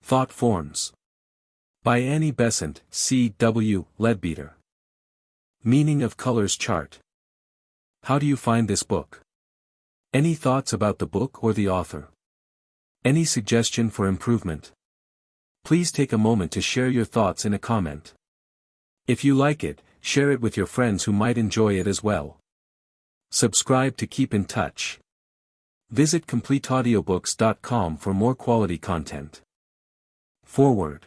Thought Forms. By Annie Besant, C. W. Leadbeater. Meaning of Colors Chart. How do you find this book? Any thoughts about the book or the author? Any suggestion for improvement? Please take a moment to share your thoughts in a comment. If you like it, share it with your friends who might enjoy it as well. Subscribe to keep in touch. Visit CompleteAudiobooks.com for more quality content. Foreword.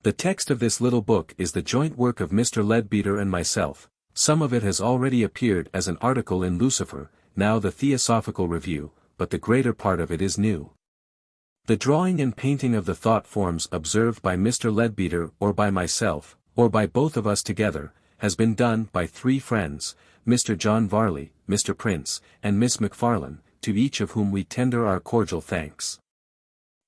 The text of this little book is the joint work of Mr. Leadbeater and myself. Some of it has already appeared as an article in Lucifer, now the Theosophical Review, but the greater part of it is new. The drawing and painting of the thought forms observed by Mr. Leadbeater or by myself, or by both of us together, has been done by three friends, Mr. John Varley, Mr. Prince, and Miss McFarlane, to each of whom we tender our cordial thanks.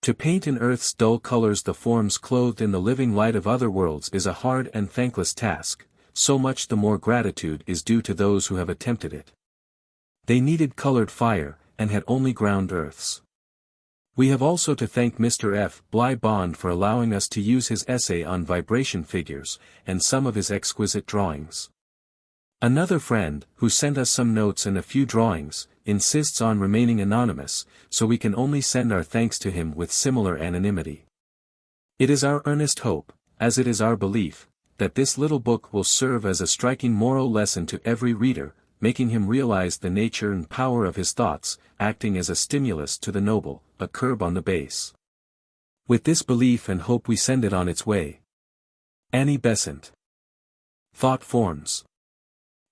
To paint in earth's dull colors the forms clothed in the living light of other worlds is a hard and thankless task, so much the more gratitude is due to those who have attempted it. They needed colored fire, and had only ground earths. We have also to thank Mr. F. Bly Bond for allowing us to use his essay on vibration figures, and some of his exquisite drawings. Another friend, who sent us some notes and a few drawings, insists on remaining anonymous, so we can only send our thanks to him with similar anonymity. It is our earnest hope, as it is our belief, that this little book will serve as a striking moral lesson to every reader, making him realize the nature and power of his thoughts, acting as a stimulus to the noble, a curb on the base. With this belief and hope we send it on its way. Annie Besant. Thought Forms.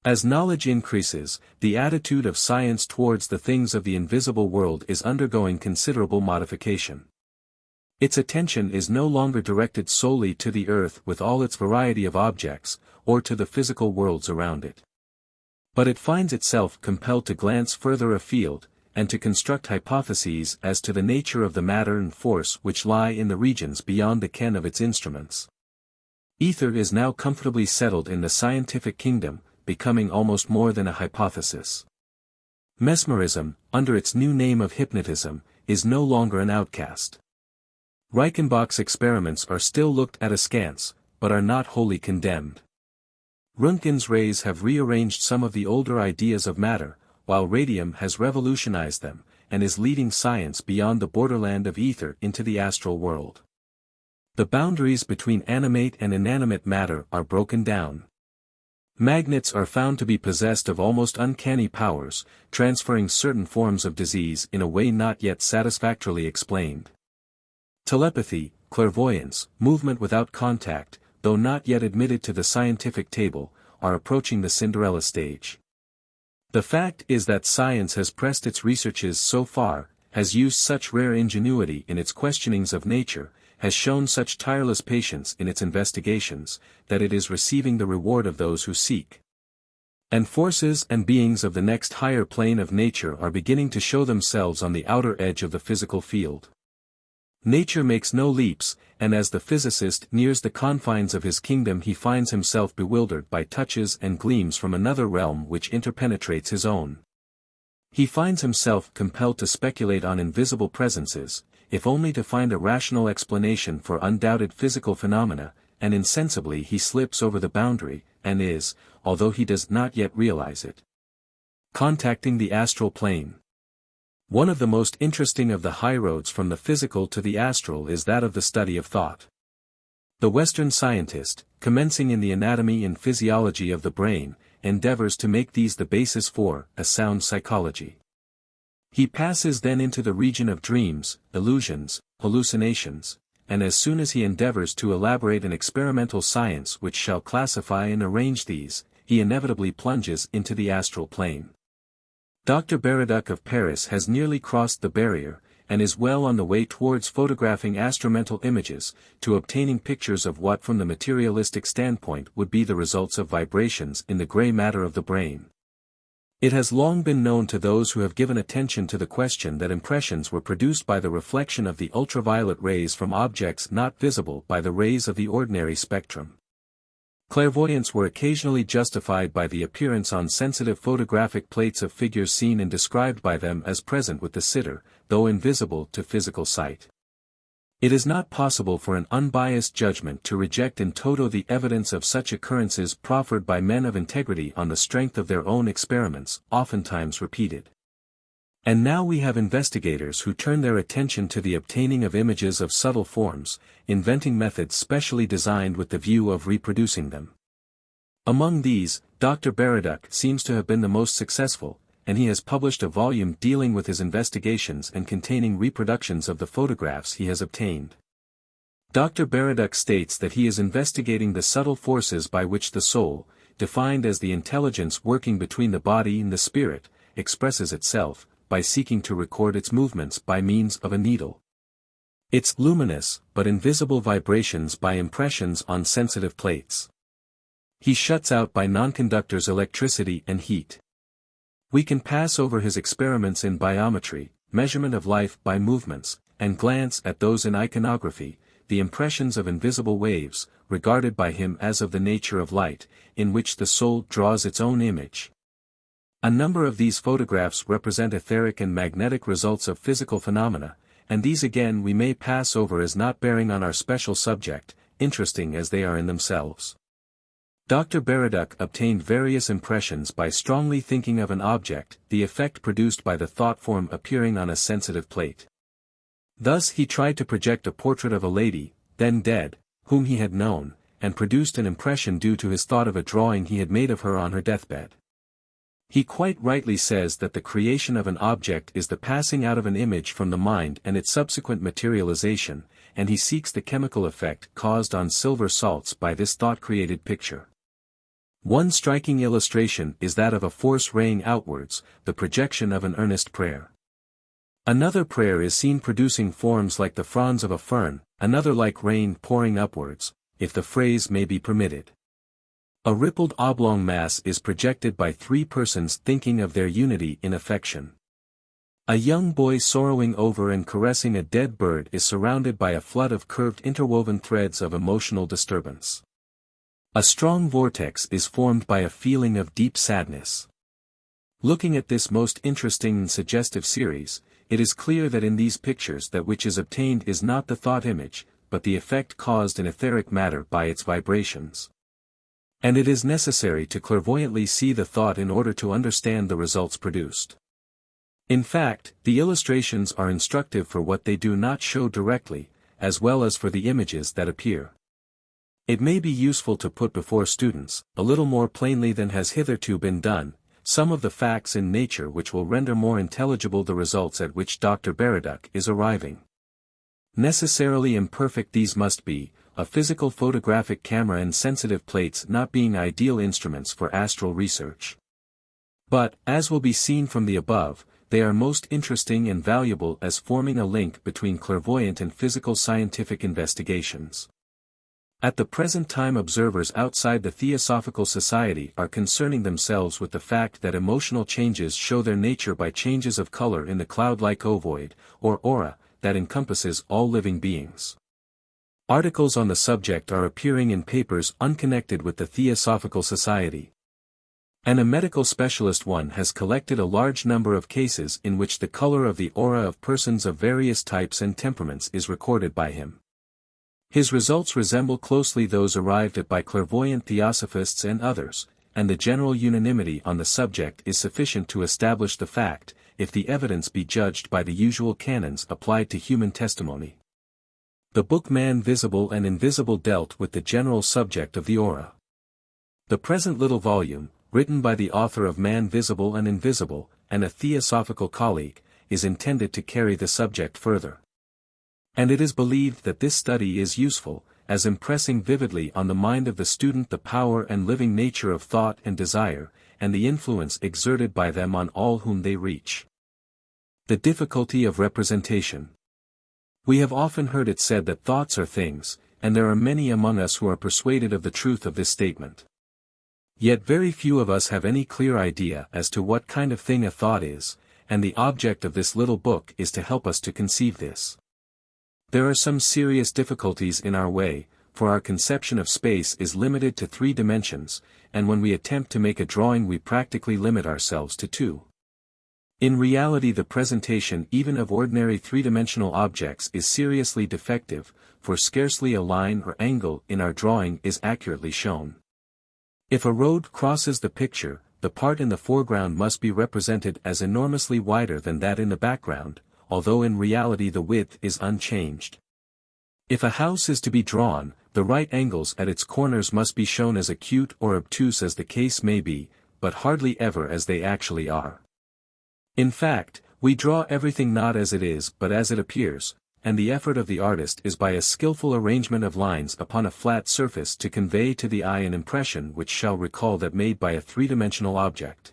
As knowledge increases, the attitude of science towards the things of the invisible world is undergoing considerable modification. Its attention is no longer directed solely to the earth with all its variety of objects, or to the physical worlds around it. But it finds itself compelled to glance further afield, and to construct hypotheses as to the nature of the matter and force which lie in the regions beyond the ken of its instruments. Ether is now comfortably settled in the scientific kingdom, becoming almost more than a hypothesis. Mesmerism, under its new name of hypnotism, is no longer an outcast. Reichenbach's experiments are still looked at askance, but are not wholly condemned. Röntgen's rays have rearranged some of the older ideas of matter, while radium has revolutionized them, and is leading science beyond the borderland of ether into the astral world. The boundaries between animate and inanimate matter are broken down. Magnets are found to be possessed of almost uncanny powers, transferring certain forms of disease in a way not yet satisfactorily explained. Telepathy, clairvoyance, movement without contact, though not yet admitted to the scientific table, are approaching the Cinderella stage. The fact is that science has pressed its researches so far, has used such rare ingenuity in its questionings of nature, has shown such tireless patience in its investigations, that it is receiving the reward of those who seek. And forces and beings of the next higher plane of nature are beginning to show themselves on the outer edge of the physical field. Nature makes no leaps, and as the physicist nears the confines of his kingdom he finds himself bewildered by touches and gleams from another realm which interpenetrates his own. He finds himself compelled to speculate on invisible presences, if only to find a rational explanation for undoubted physical phenomena, and insensibly he slips over the boundary, and is, although he does not yet realize it, contacting the astral plane. One of the most interesting of the highroads from the physical to the astral is that of the study of thought. The Western scientist, commencing in the anatomy and physiology of the brain, endeavors to make these the basis for a sound psychology. He passes then into the region of dreams, illusions, hallucinations, and as soon as he endeavors to elaborate an experimental science which shall classify and arrange these, he inevitably plunges into the astral plane. Dr. Baraduc of Paris has nearly crossed the barrier, and is well on the way towards photographing astromental images, to obtaining pictures of what from the materialistic standpoint would be the results of vibrations in the gray matter of the brain. It has long been known to those who have given attention to the question that impressions were produced by the reflection of the ultraviolet rays from objects not visible by the rays of the ordinary spectrum. Clairvoyants were occasionally justified by the appearance on sensitive photographic plates of figures seen and described by them as present with the sitter, though invisible to physical sight. It is not possible for an unbiased judgment to reject in toto the evidence of such occurrences proffered by men of integrity on the strength of their own experiments, oftentimes repeated. And now we have investigators who turn their attention to the obtaining of images of subtle forms, inventing methods specially designed with the view of reproducing them. Among these, Dr. Baraduc seems to have been the most successful, and he has published a volume dealing with his investigations and containing reproductions of the photographs he has obtained. Dr. Baraduc states that he is investigating the subtle forces by which the soul, defined as the intelligence working between the body and the spirit, expresses itself, by seeking to record its movements by means of a needle. Its luminous, but invisible vibrations by impressions on sensitive plates. He shuts out by nonconductors electricity and heat. We can pass over his experiments in biometry, measurement of life by movements, and glance at those in iconography, the impressions of invisible waves, regarded by him as of the nature of light, in which the soul draws its own image. A number of these photographs represent etheric and magnetic results of physical phenomena, and these again we may pass over as not bearing on our special subject, interesting as they are in themselves. Dr. Baraduc obtained various impressions by strongly thinking of an object, the effect produced by the thought form appearing on a sensitive plate. Thus he tried to project a portrait of a lady, then dead, whom he had known, and produced an impression due to his thought of a drawing he had made of her on her deathbed. He quite rightly says that the creation of an object is the passing out of an image from the mind and its subsequent materialization, and he seeks the chemical effect caused on silver salts by this thought-created picture. One striking illustration is that of a force raying outwards, the projection of an earnest prayer. Another prayer is seen producing forms like the fronds of a fern, another like rain pouring upwards, if the phrase may be permitted. A rippled oblong mass is projected by three persons thinking of their unity in affection. A young boy sorrowing over and caressing a dead bird is surrounded by a flood of curved interwoven threads of emotional disturbance. A strong vortex is formed by a feeling of deep sadness. Looking at this most interesting and suggestive series, it is clear that in these pictures that which is obtained is not the thought image, but the effect caused in etheric matter by its vibrations. And it is necessary to clairvoyantly see the thought in order to understand the results produced. In fact, the illustrations are instructive for what they do not show directly, as well as for the images that appear. It may be useful to put before students, a little more plainly than has hitherto been done, some of the facts in nature which will render more intelligible the results at which Dr. Baraduc is arriving. Necessarily imperfect these must be, a physical photographic camera and sensitive plates not being ideal instruments for astral research. But, as will be seen from the above, they are most interesting and valuable as forming a link between clairvoyant and physical scientific investigations. At the present time observers outside the Theosophical Society are concerning themselves with the fact that emotional changes show their nature by changes of color in the cloud-like ovoid, or aura, that encompasses all living beings. Articles on the subject are appearing in papers unconnected with the Theosophical Society. And a medical specialist one has collected a large number of cases in which the color of the aura of persons of various types and temperaments is recorded by him. His results resemble closely those arrived at by clairvoyant theosophists and others, and the general unanimity on the subject is sufficient to establish the fact, if the evidence be judged by the usual canons applied to human testimony. The book Man Visible and Invisible dealt with the general subject of the aura. The present little volume, written by the author of Man Visible and Invisible, and a theosophical colleague, is intended to carry the subject further. And it is believed that this study is useful, as impressing vividly on the mind of the student the power and living nature of thought and desire, and the influence exerted by them on all whom they reach. The difficulty of representation. We have often heard it said that thoughts are things, and there are many among us who are persuaded of the truth of this statement. Yet very few of us have any clear idea as to what kind of thing a thought is, and the object of this little book is to help us to conceive this. There are some serious difficulties in our way, for our conception of space is limited to 3 dimensions, and when we attempt to make a drawing we practically limit ourselves to 2. In reality, the presentation even of ordinary three-dimensional objects is seriously defective, for scarcely a line or angle in our drawing is accurately shown. If a road crosses the picture, the part in the foreground must be represented as enormously wider than that in the background, although in reality the width is unchanged. If a house is to be drawn, the right angles at its corners must be shown as acute or obtuse as the case may be, but hardly ever as they actually are. In fact, we draw everything not as it is but as it appears, and the effort of the artist is by a skillful arrangement of lines upon a flat surface to convey to the eye an impression which shall recall that made by a three-dimensional object.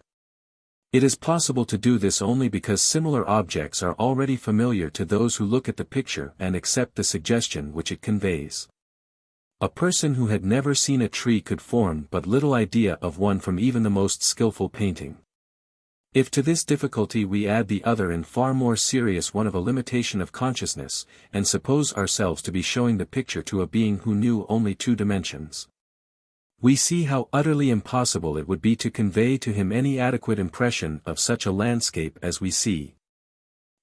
It is possible to do this only because similar objects are already familiar to those who look at the picture and accept the suggestion which it conveys. A person who had never seen a tree could form but little idea of one from even the most skillful painting. If to this difficulty we add the other and far more serious one of a limitation of consciousness, and suppose ourselves to be showing the picture to a being who knew only two dimensions, we see how utterly impossible it would be to convey to him any adequate impression of such a landscape as we see.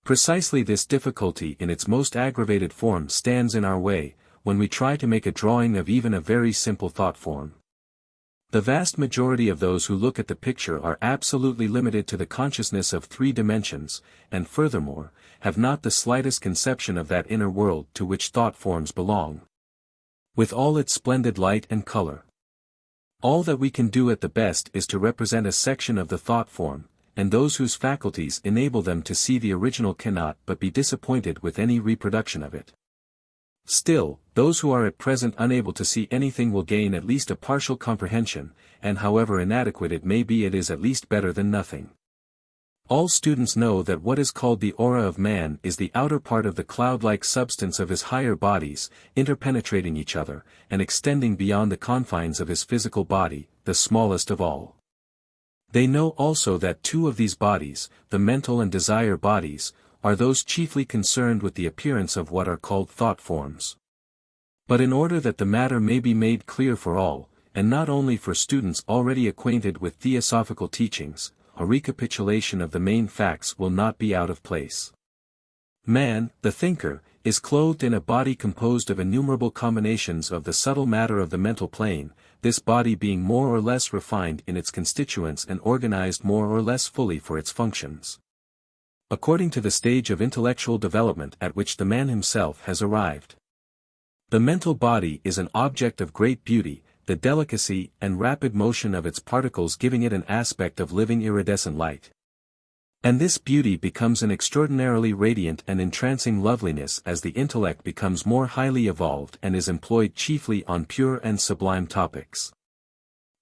Precisely this difficulty in its most aggravated form stands in our way, when we try to make a drawing of even a very simple thought form. The vast majority of those who look at the picture are absolutely limited to the consciousness of three dimensions, and furthermore, have not the slightest conception of that inner world to which thought forms belong, with all its splendid light and color. All that we can do at the best is to represent a section of the thought form, and those whose faculties enable them to see the original cannot but be disappointed with any reproduction of it. Still, those who are at present unable to see anything will gain at least a partial comprehension, and however inadequate it may be, it is at least better than nothing. All students know that what is called the aura of man is the outer part of the cloud-like substance of his higher bodies, interpenetrating each other, and extending beyond the confines of his physical body, the smallest of all. They know also that two of these bodies, the mental and desire bodies, are those chiefly concerned with the appearance of what are called thought forms. But in order that the matter may be made clear for all, and not only for students already acquainted with theosophical teachings, a recapitulation of the main facts will not be out of place. Man, the thinker, is clothed in a body composed of innumerable combinations of the subtle matter of the mental plane, this body being more or less refined in its constituents and organized more or less fully for its functions, according to the stage of intellectual development at which the man himself has arrived. The mental body is an object of great beauty, the delicacy and rapid motion of its particles giving it an aspect of living iridescent light. And this beauty becomes an extraordinarily radiant and entrancing loveliness as the intellect becomes more highly evolved and is employed chiefly on pure and sublime topics.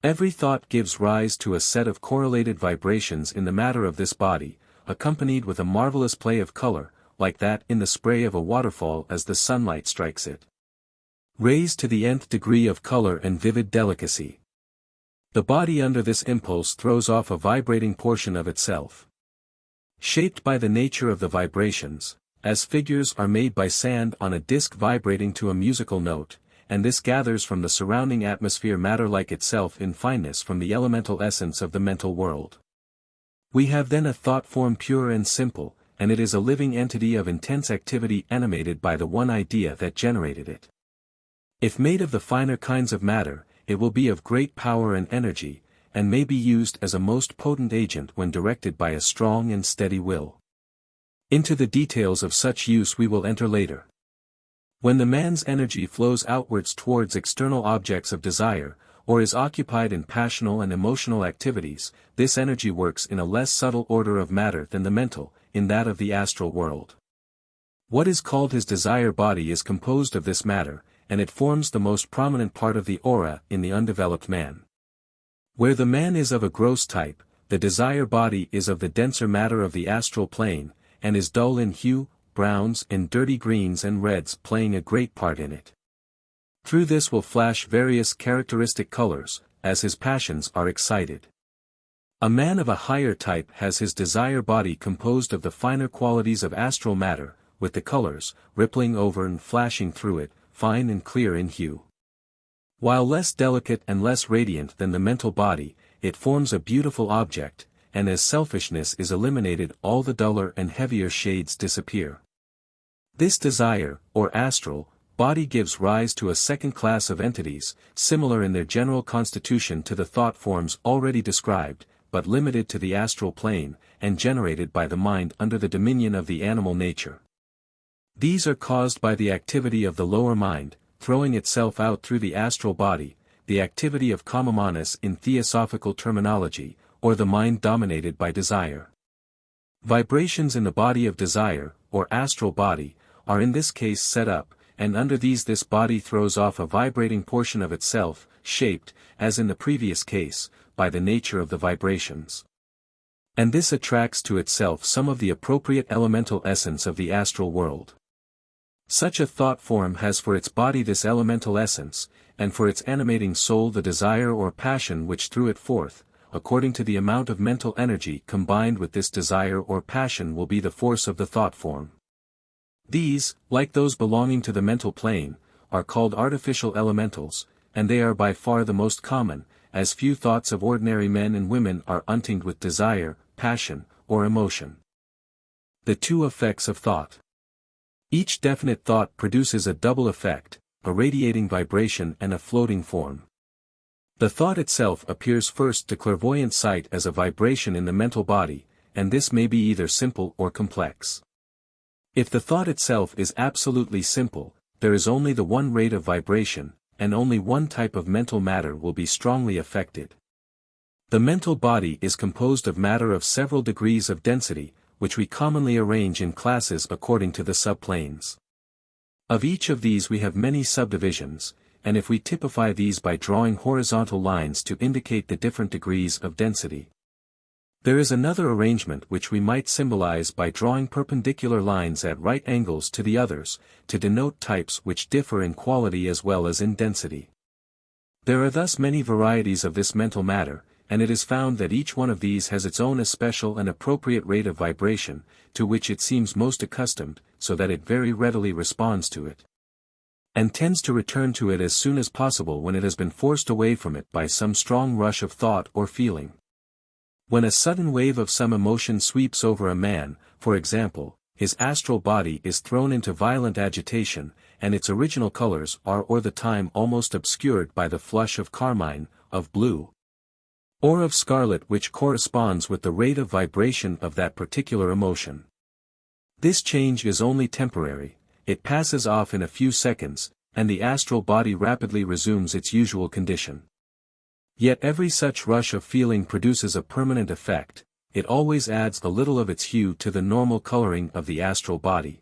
Every thought gives rise to a set of correlated vibrations in the matter of this body, accompanied with a marvelous play of color, like that in the spray of a waterfall as the sunlight strikes it, raised to the nth degree of color and vivid delicacy. The body under this impulse throws off a vibrating portion of itself, shaped by the nature of the vibrations, as figures are made by sand on a disc vibrating to a musical note, and this gathers from the surrounding atmosphere matter like itself in fineness from the elemental essence of the mental world. We have then a thought form pure and simple, and it is a living entity of intense activity animated by the one idea that generated it. If made of the finer kinds of matter, it will be of great power and energy, and may be used as a most potent agent when directed by a strong and steady will. Into the details of such use we will enter later. When the man's energy flows outwards towards external objects of desire, or is occupied in passional and emotional activities, this energy works in a less subtle order of matter than the mental, in that of the astral world. What is called his desire body is composed of this matter, and it forms the most prominent part of the aura in the undeveloped man. Where the man is of a gross type, the desire body is of the denser matter of the astral plane, and is dull in hue, browns and dirty greens and reds playing a great part in it. Through this will flash various characteristic colors, as his passions are excited. A man of a higher type has his desire body composed of the finer qualities of astral matter, with the colors, rippling over and flashing through it, fine and clear in hue. While less delicate and less radiant than the mental body, it forms a beautiful object, and as selfishness is eliminated all the duller and heavier shades disappear. This desire, or astral, body gives rise to a second class of entities, similar in their general constitution to the thought forms already described, but limited to the astral plane, and generated by the mind under the dominion of the animal nature. These are caused by the activity of the lower mind, throwing itself out through the astral body, the activity of kama-manas in theosophical terminology, or the mind dominated by desire. Vibrations in the body of desire, or astral body, are in this case set up, and under these this body throws off a vibrating portion of itself, shaped, as in the previous case, by the nature of the vibrations. And this attracts to itself some of the appropriate elemental essence of the astral world. Such a thought form has for its body this elemental essence, and for its animating soul the desire or passion which threw it forth, according to the amount of mental energy combined with this desire or passion will be the force of the thought form. These, like those belonging to the mental plane, are called artificial elementals, and they are by far the most common, as few thoughts of ordinary men and women are untinged with desire, passion, or emotion. The two effects of thought. Each definite thought produces a double effect, a radiating vibration and a floating form. The thought itself appears first to clairvoyant sight as a vibration in the mental body, and this may be either simple or complex. If the thought itself is absolutely simple, there is only the one rate of vibration, and only one type of mental matter will be strongly affected. The mental body is composed of matter of several degrees of density, which we commonly arrange in classes according to the subplanes. Of each of these we have many subdivisions, and if we typify these by drawing horizontal lines to indicate the different degrees of density. There is another arrangement which we might symbolize by drawing perpendicular lines at right angles to the others, to denote types which differ in quality as well as in density. There are thus many varieties of this mental matter, and it is found that each one of these has its own especial and appropriate rate of vibration, to which it seems most accustomed, so that it very readily responds to it, and tends to return to it as soon as possible when it has been forced away from it by some strong rush of thought or feeling. When a sudden wave of some emotion sweeps over a man, for example, his astral body is thrown into violent agitation, and its original colors are or the time almost obscured by the flush of carmine, of blue, or of scarlet which corresponds with the rate of vibration of that particular emotion. This change is only temporary, it passes off in a few seconds, and the astral body rapidly resumes its usual condition. Yet every such rush of feeling produces a permanent effect, it always adds a little of its hue to the normal coloring of the astral body.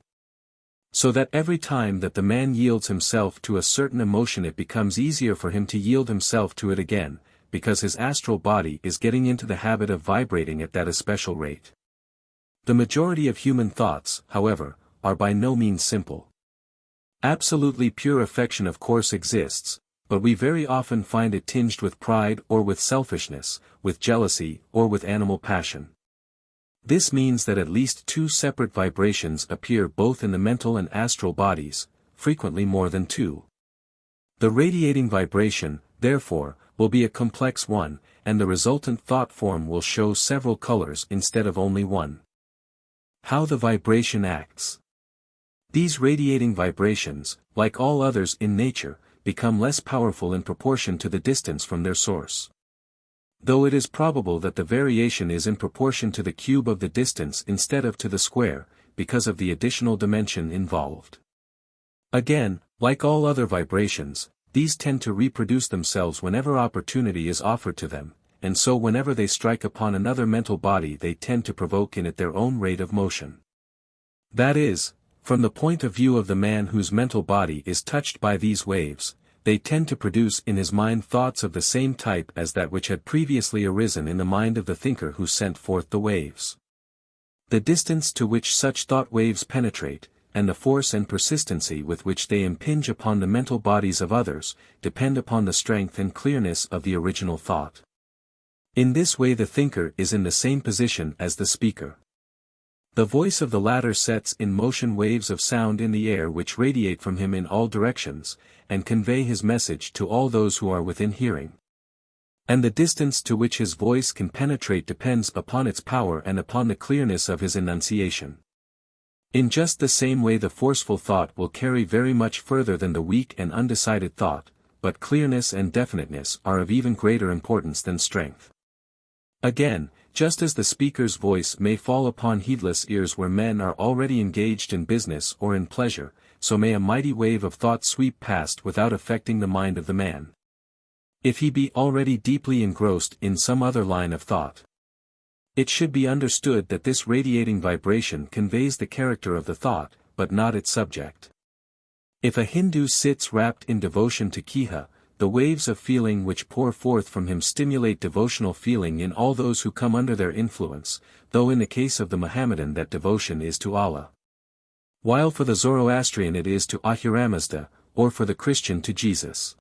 So that every time that the man yields himself to a certain emotion it becomes easier for him to yield himself to it again, because his astral body is getting into the habit of vibrating at that especial rate. The majority of human thoughts, however, are by no means simple. Absolutely pure affection of course exists, but we very often find it tinged with pride or with selfishness, with jealousy or with animal passion. This means that at least two separate vibrations appear both in the mental and astral bodies, frequently more than two. The radiating vibration, therefore, will be a complex one, and the resultant thought form will show several colors instead of only one. How the vibration acts. These radiating vibrations, like all others in nature, become less powerful in proportion to the distance from their source. Though it is probable that the variation is in proportion to the cube of the distance instead of to the square, because of the additional dimension involved. Again, like all other vibrations, these tend to reproduce themselves whenever opportunity is offered to them, and so whenever they strike upon another mental body they tend to provoke in it their own rate of motion. That is, from the point of view of the man whose mental body is touched by these waves, they tend to produce in his mind thoughts of the same type as that which had previously arisen in the mind of the thinker who sent forth the waves. The distance to which such thought waves penetrate, and the force and persistency with which they impinge upon the mental bodies of others, depend upon the strength and clearness of the original thought. In this way the thinker is in the same position as the speaker. The voice of the latter sets in motion waves of sound in the air which radiate from him in all directions, and convey his message to all those who are within hearing. And the distance to which his voice can penetrate depends upon its power and upon the clearness of his enunciation. In just the same way the forceful thought will carry very much further than the weak and undecided thought, but clearness and definiteness are of even greater importance than strength. Again, just as the speaker's voice may fall upon heedless ears where men are already engaged in business or in pleasure, so may a mighty wave of thought sweep past without affecting the mind of the man, if he be already deeply engrossed in some other line of thought. It should be understood that this radiating vibration conveys the character of the thought, but not its subject. If a Hindu sits wrapped in devotion to Kiha, the waves of feeling which pour forth from him stimulate devotional feeling in all those who come under their influence, though in the case of the Mohammedan that devotion is to Allah, while for the Zoroastrian it is to Ahura Mazda, or for the Christian to Jesus.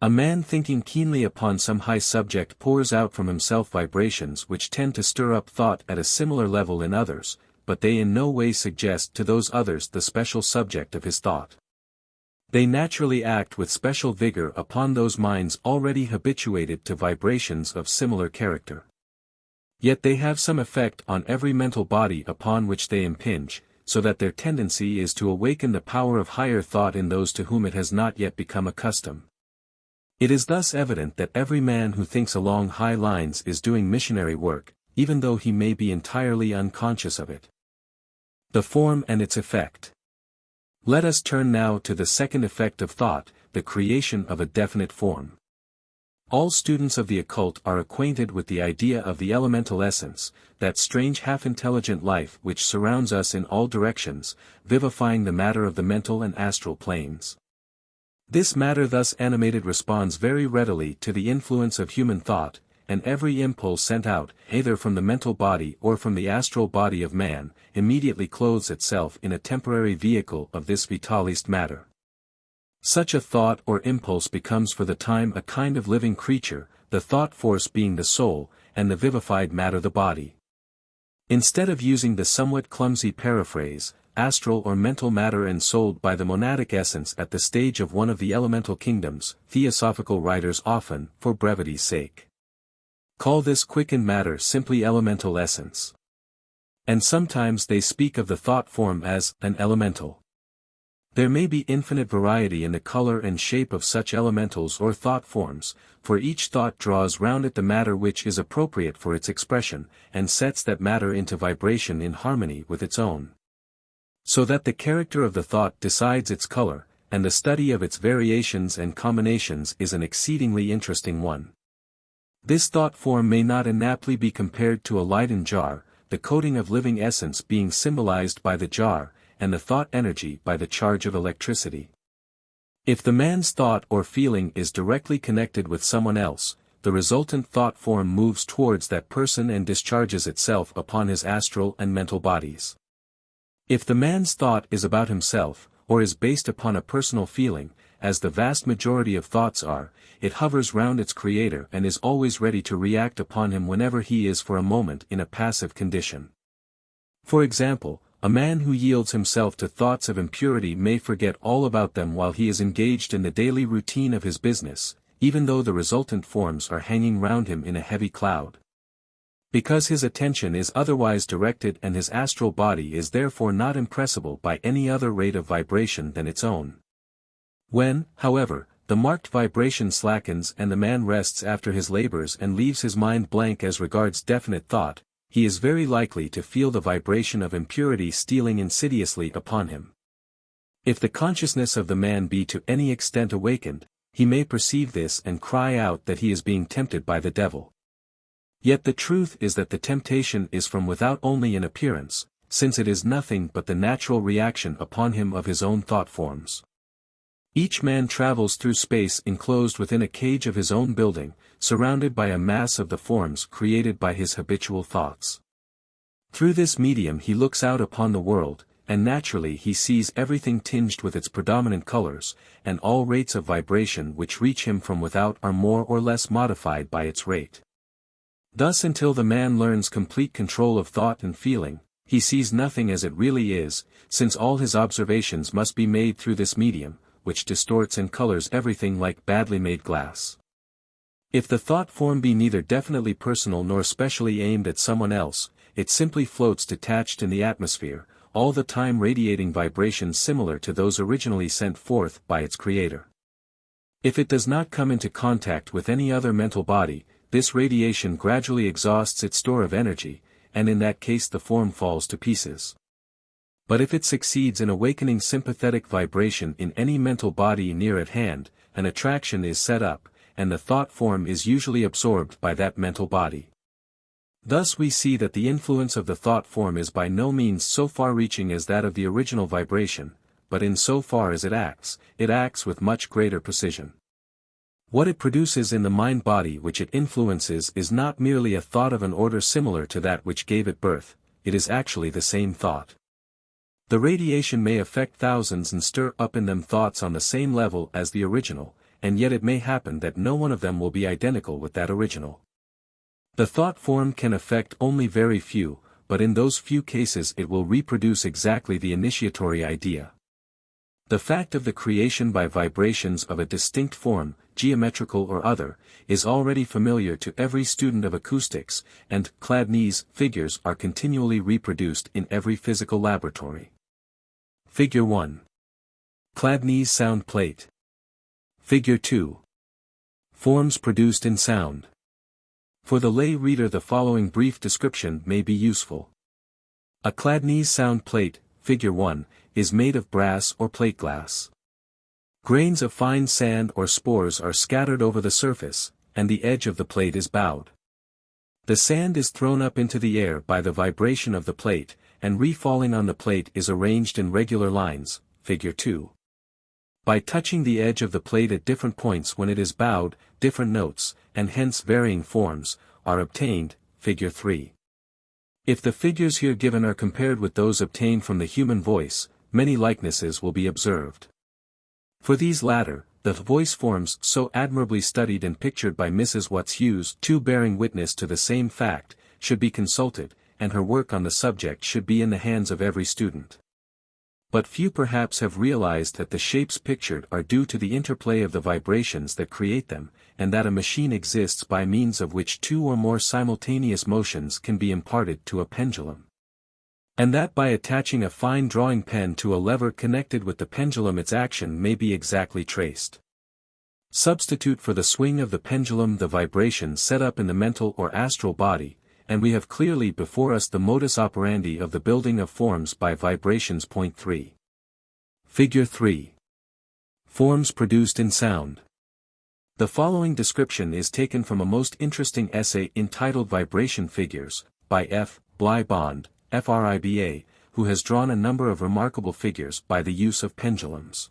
A man thinking keenly upon some high subject pours out from himself vibrations which tend to stir up thought at a similar level in others, but they in no way suggest to those others the special subject of his thought. They naturally act with special vigor upon those minds already habituated to vibrations of similar character. Yet they have some effect on every mental body upon which they impinge, so that their tendency is to awaken the power of higher thought in those to whom it has not yet become accustomed. It is thus evident that every man who thinks along high lines is doing missionary work, even though he may be entirely unconscious of it. The form and its effect. Let us turn now to the second effect of thought, the creation of a definite form. All students of the occult are acquainted with the idea of the elemental essence, that strange half-intelligent life which surrounds us in all directions, vivifying the matter of the mental and astral planes. This matter thus animated responds very readily to the influence of human thought, and every impulse sent out, either from the mental body or from the astral body of man, immediately clothes itself in a temporary vehicle of this vitalist matter. Such a thought or impulse becomes for the time a kind of living creature, the thought force being the soul, and the vivified matter the body. Instead of using the somewhat clumsy paraphrase, astral or mental matter ensouled by the monadic essence at the stage of one of the elemental kingdoms, theosophical writers often, for brevity's sake, call this quickened matter simply elemental essence. And sometimes they speak of the thought form as an elemental. There may be infinite variety in the color and shape of such elementals or thought forms, for each thought draws round it the matter which is appropriate for its expression, and sets that matter into vibration in harmony with its own. So that the character of the thought decides its color, and the study of its variations and combinations is an exceedingly interesting one. This thought form may not inaptly be compared to a Leyden jar, the coating of living essence being symbolized by the jar, and the thought energy by the charge of electricity. If the man's thought or feeling is directly connected with someone else, the resultant thought form moves towards that person and discharges itself upon his astral and mental bodies. If the man's thought is about himself, or is based upon a personal feeling, as the vast majority of thoughts are, it hovers round its creator and is always ready to react upon him whenever he is for a moment in a passive condition. For example, a man who yields himself to thoughts of impurity may forget all about them while he is engaged in the daily routine of his business, even though the resultant forms are hanging round him in a heavy cloud. Because his attention is otherwise directed and his astral body is therefore not impressible by any other rate of vibration than its own. When, however, the marked vibration slackens and the man rests after his labors and leaves his mind blank as regards definite thought, he is very likely to feel the vibration of impurity stealing insidiously upon him. If the consciousness of the man be to any extent awakened, he may perceive this and cry out that he is being tempted by the devil. Yet the truth is that the temptation is from without only in appearance, since it is nothing but the natural reaction upon him of his own thought forms. Each man travels through space enclosed within a cage of his own building, surrounded by a mass of the forms created by his habitual thoughts. Through this medium he looks out upon the world, and naturally he sees everything tinged with its predominant colors, and all rates of vibration which reach him from without are more or less modified by its rate. Thus until the man learns complete control of thought and feeling, he sees nothing as it really is, since all his observations must be made through this medium, which distorts and colors everything like badly made glass. If the thought form be neither definitely personal nor specially aimed at someone else, it simply floats detached in the atmosphere, all the time radiating vibrations similar to those originally sent forth by its creator. If it does not come into contact with any other mental body, this radiation gradually exhausts its store of energy, and in that case the form falls to pieces. But if it succeeds in awakening sympathetic vibration in any mental body near at hand, an attraction is set up, and the thought form is usually absorbed by that mental body. Thus we see that the influence of the thought form is by no means so far-reaching as that of the original vibration, but in so far as it acts with much greater precision. What it produces in the mind-body which it influences is not merely a thought of an order similar to that which gave it birth, it is actually the same thought. The radiation may affect thousands and stir up in them thoughts on the same level as the original, and yet it may happen that no one of them will be identical with that original. The thought form can affect only very few, but in those few cases it will reproduce exactly the initiatory idea. The fact of the creation by vibrations of a distinct form, geometrical or other, is already familiar to every student of acoustics, and Chladni's figures are continually reproduced in every physical laboratory. Figure 1. Chladni's sound plate. Figure 2. Forms produced in sound. For the lay reader the following brief description may be useful. A Chladni's sound plate, Figure 1, is made of brass or plate glass. Grains of fine sand or spores are scattered over the surface, and the edge of the plate is bowed. The sand is thrown up into the air by the vibration of the plate, and re-falling on the plate is arranged in regular lines, Figure 2. By touching the edge of the plate at different points when it is bowed, different notes, and hence varying forms, are obtained, Figure 3. If the figures here given are compared with those obtained from the human voice, many likenesses will be observed. For these latter, the voice forms so admirably studied and pictured by Mrs. Watts Hughes, too, bearing witness to the same fact, should be consulted, and her work on the subject should be in the hands of every student. But few perhaps have realized that the shapes pictured are due to the interplay of the vibrations that create them, and that a machine exists by means of which two or more simultaneous motions can be imparted to a pendulum. And that by attaching a fine drawing pen to a lever connected with the pendulum its action may be exactly traced. Substitute for the swing of the pendulum the vibration set up in the mental or astral body, and we have clearly before us the modus operandi of the building of forms by vibrations. Point 3. Figure 3. Forms produced in sound. The following description is taken from a most interesting essay entitled Vibration Figures, by F. Bly Bond, FRIBA, who has drawn a number of remarkable figures by the use of pendulums.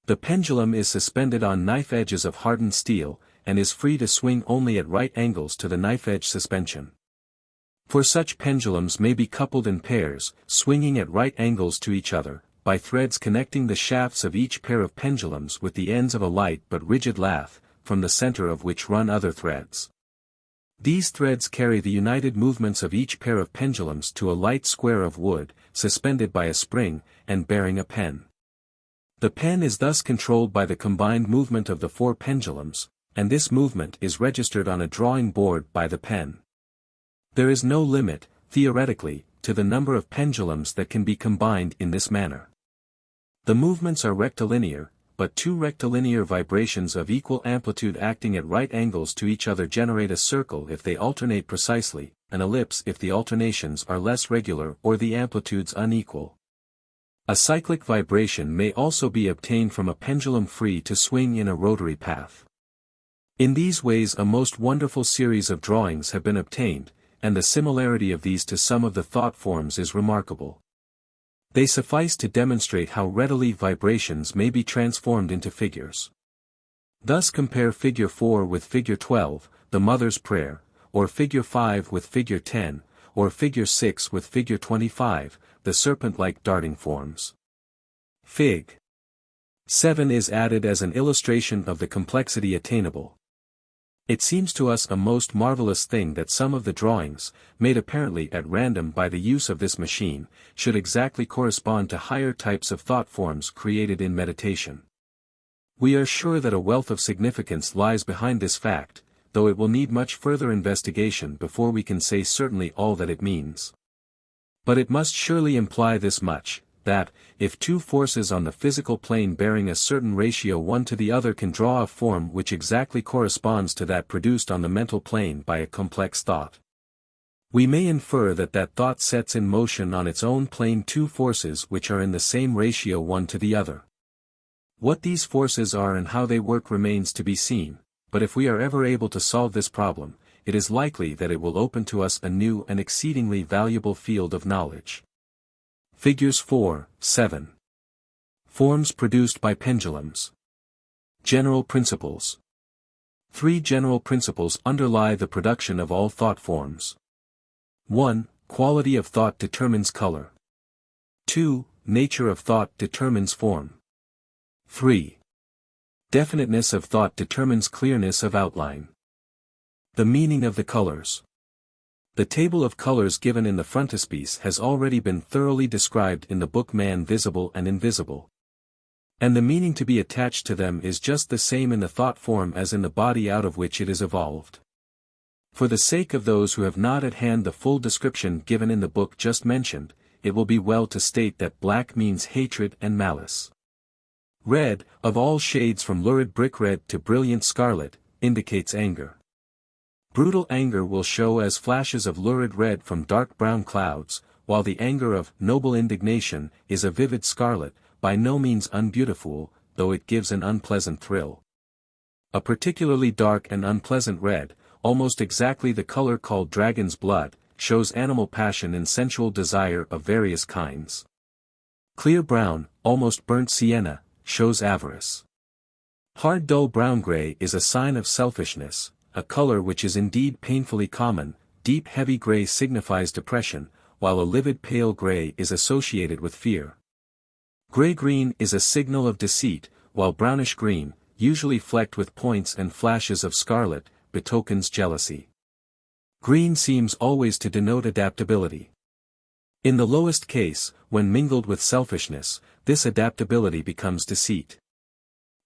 The pendulum is suspended on knife edges of hardened steel, and is free to swing only at right angles to the knife edge suspension. For such pendulums may be coupled in pairs, swinging at right angles to each other, by threads connecting the shafts of each pair of pendulums with the ends of a light but rigid lath, from the center of which run other threads. These threads carry the united movements of each pair of pendulums to a light square of wood, suspended by a spring, and bearing a pen. The pen is thus controlled by the combined movement of the four pendulums, and this movement is registered on a drawing board by the pen. There is no limit, theoretically, to the number of pendulums that can be combined in this manner. The movements are rectilinear, but two rectilinear vibrations of equal amplitude acting at right angles to each other generate a circle if they alternate precisely, an ellipse if the alternations are less regular or the amplitudes unequal. A cyclic vibration may also be obtained from a pendulum free to swing in a rotary path. In these ways a most wonderful series of drawings have been obtained, and the similarity of these to some of the thought forms is remarkable. They suffice to demonstrate how readily vibrations may be transformed into figures. Thus compare Figure 4 with Figure 12, the Mother's Prayer, or Figure 5 with Figure 10, or Figure 6 with Figure 25, the serpent-like darting forms. Fig. 7 is added as an illustration of the complexity attainable. It seems to us a most marvelous thing that some of the drawings, made apparently at random by the use of this machine, should exactly correspond to higher types of thought forms created in meditation. We are sure that a wealth of significance lies behind this fact, though it will need much further investigation before we can say certainly all that it means. But it must surely imply this much, that, if two forces on the physical plane bearing a certain ratio one to the other can draw a form which exactly corresponds to that produced on the mental plane by a complex thought, we may infer that that thought sets in motion on its own plane two forces which are in the same ratio one to the other. What these forces are and how they work remains to be seen, but if we are ever able to solve this problem, it is likely that it will open to us a new and exceedingly valuable field of knowledge. Figures 4, 7. Forms produced by pendulums. General principles. 3 general principles underlie the production of all thought forms. 1. Quality of thought determines color. 2. Nature of thought determines form. 3. Definiteness of thought determines clearness of outline. The meaning of the colors. The table of colors given in the frontispiece has already been thoroughly described in the book Man Visible and Invisible. And the meaning to be attached to them is just the same in the thought form as in the body out of which it is evolved. For the sake of those who have not at hand the full description given in the book just mentioned, it will be well to state that black means hatred and malice. Red, of all shades from lurid brick red to brilliant scarlet, indicates anger. Brutal anger will show as flashes of lurid red from dark brown clouds, while the anger of noble indignation is a vivid scarlet, by no means unbeautiful, though it gives an unpleasant thrill. A particularly dark and unpleasant red, almost exactly the color called dragon's blood, shows animal passion and sensual desire of various kinds. Clear brown, almost burnt sienna, shows avarice. Hard dull brown-gray is a sign of selfishness, a color which is indeed painfully common. Deep heavy gray signifies depression, while a livid pale gray is associated with fear. Gray-green is a signal of deceit, while brownish-green, usually flecked with points and flashes of scarlet, betokens jealousy. Green seems always to denote adaptability. In the lowest case, when mingled with selfishness, this adaptability becomes deceit.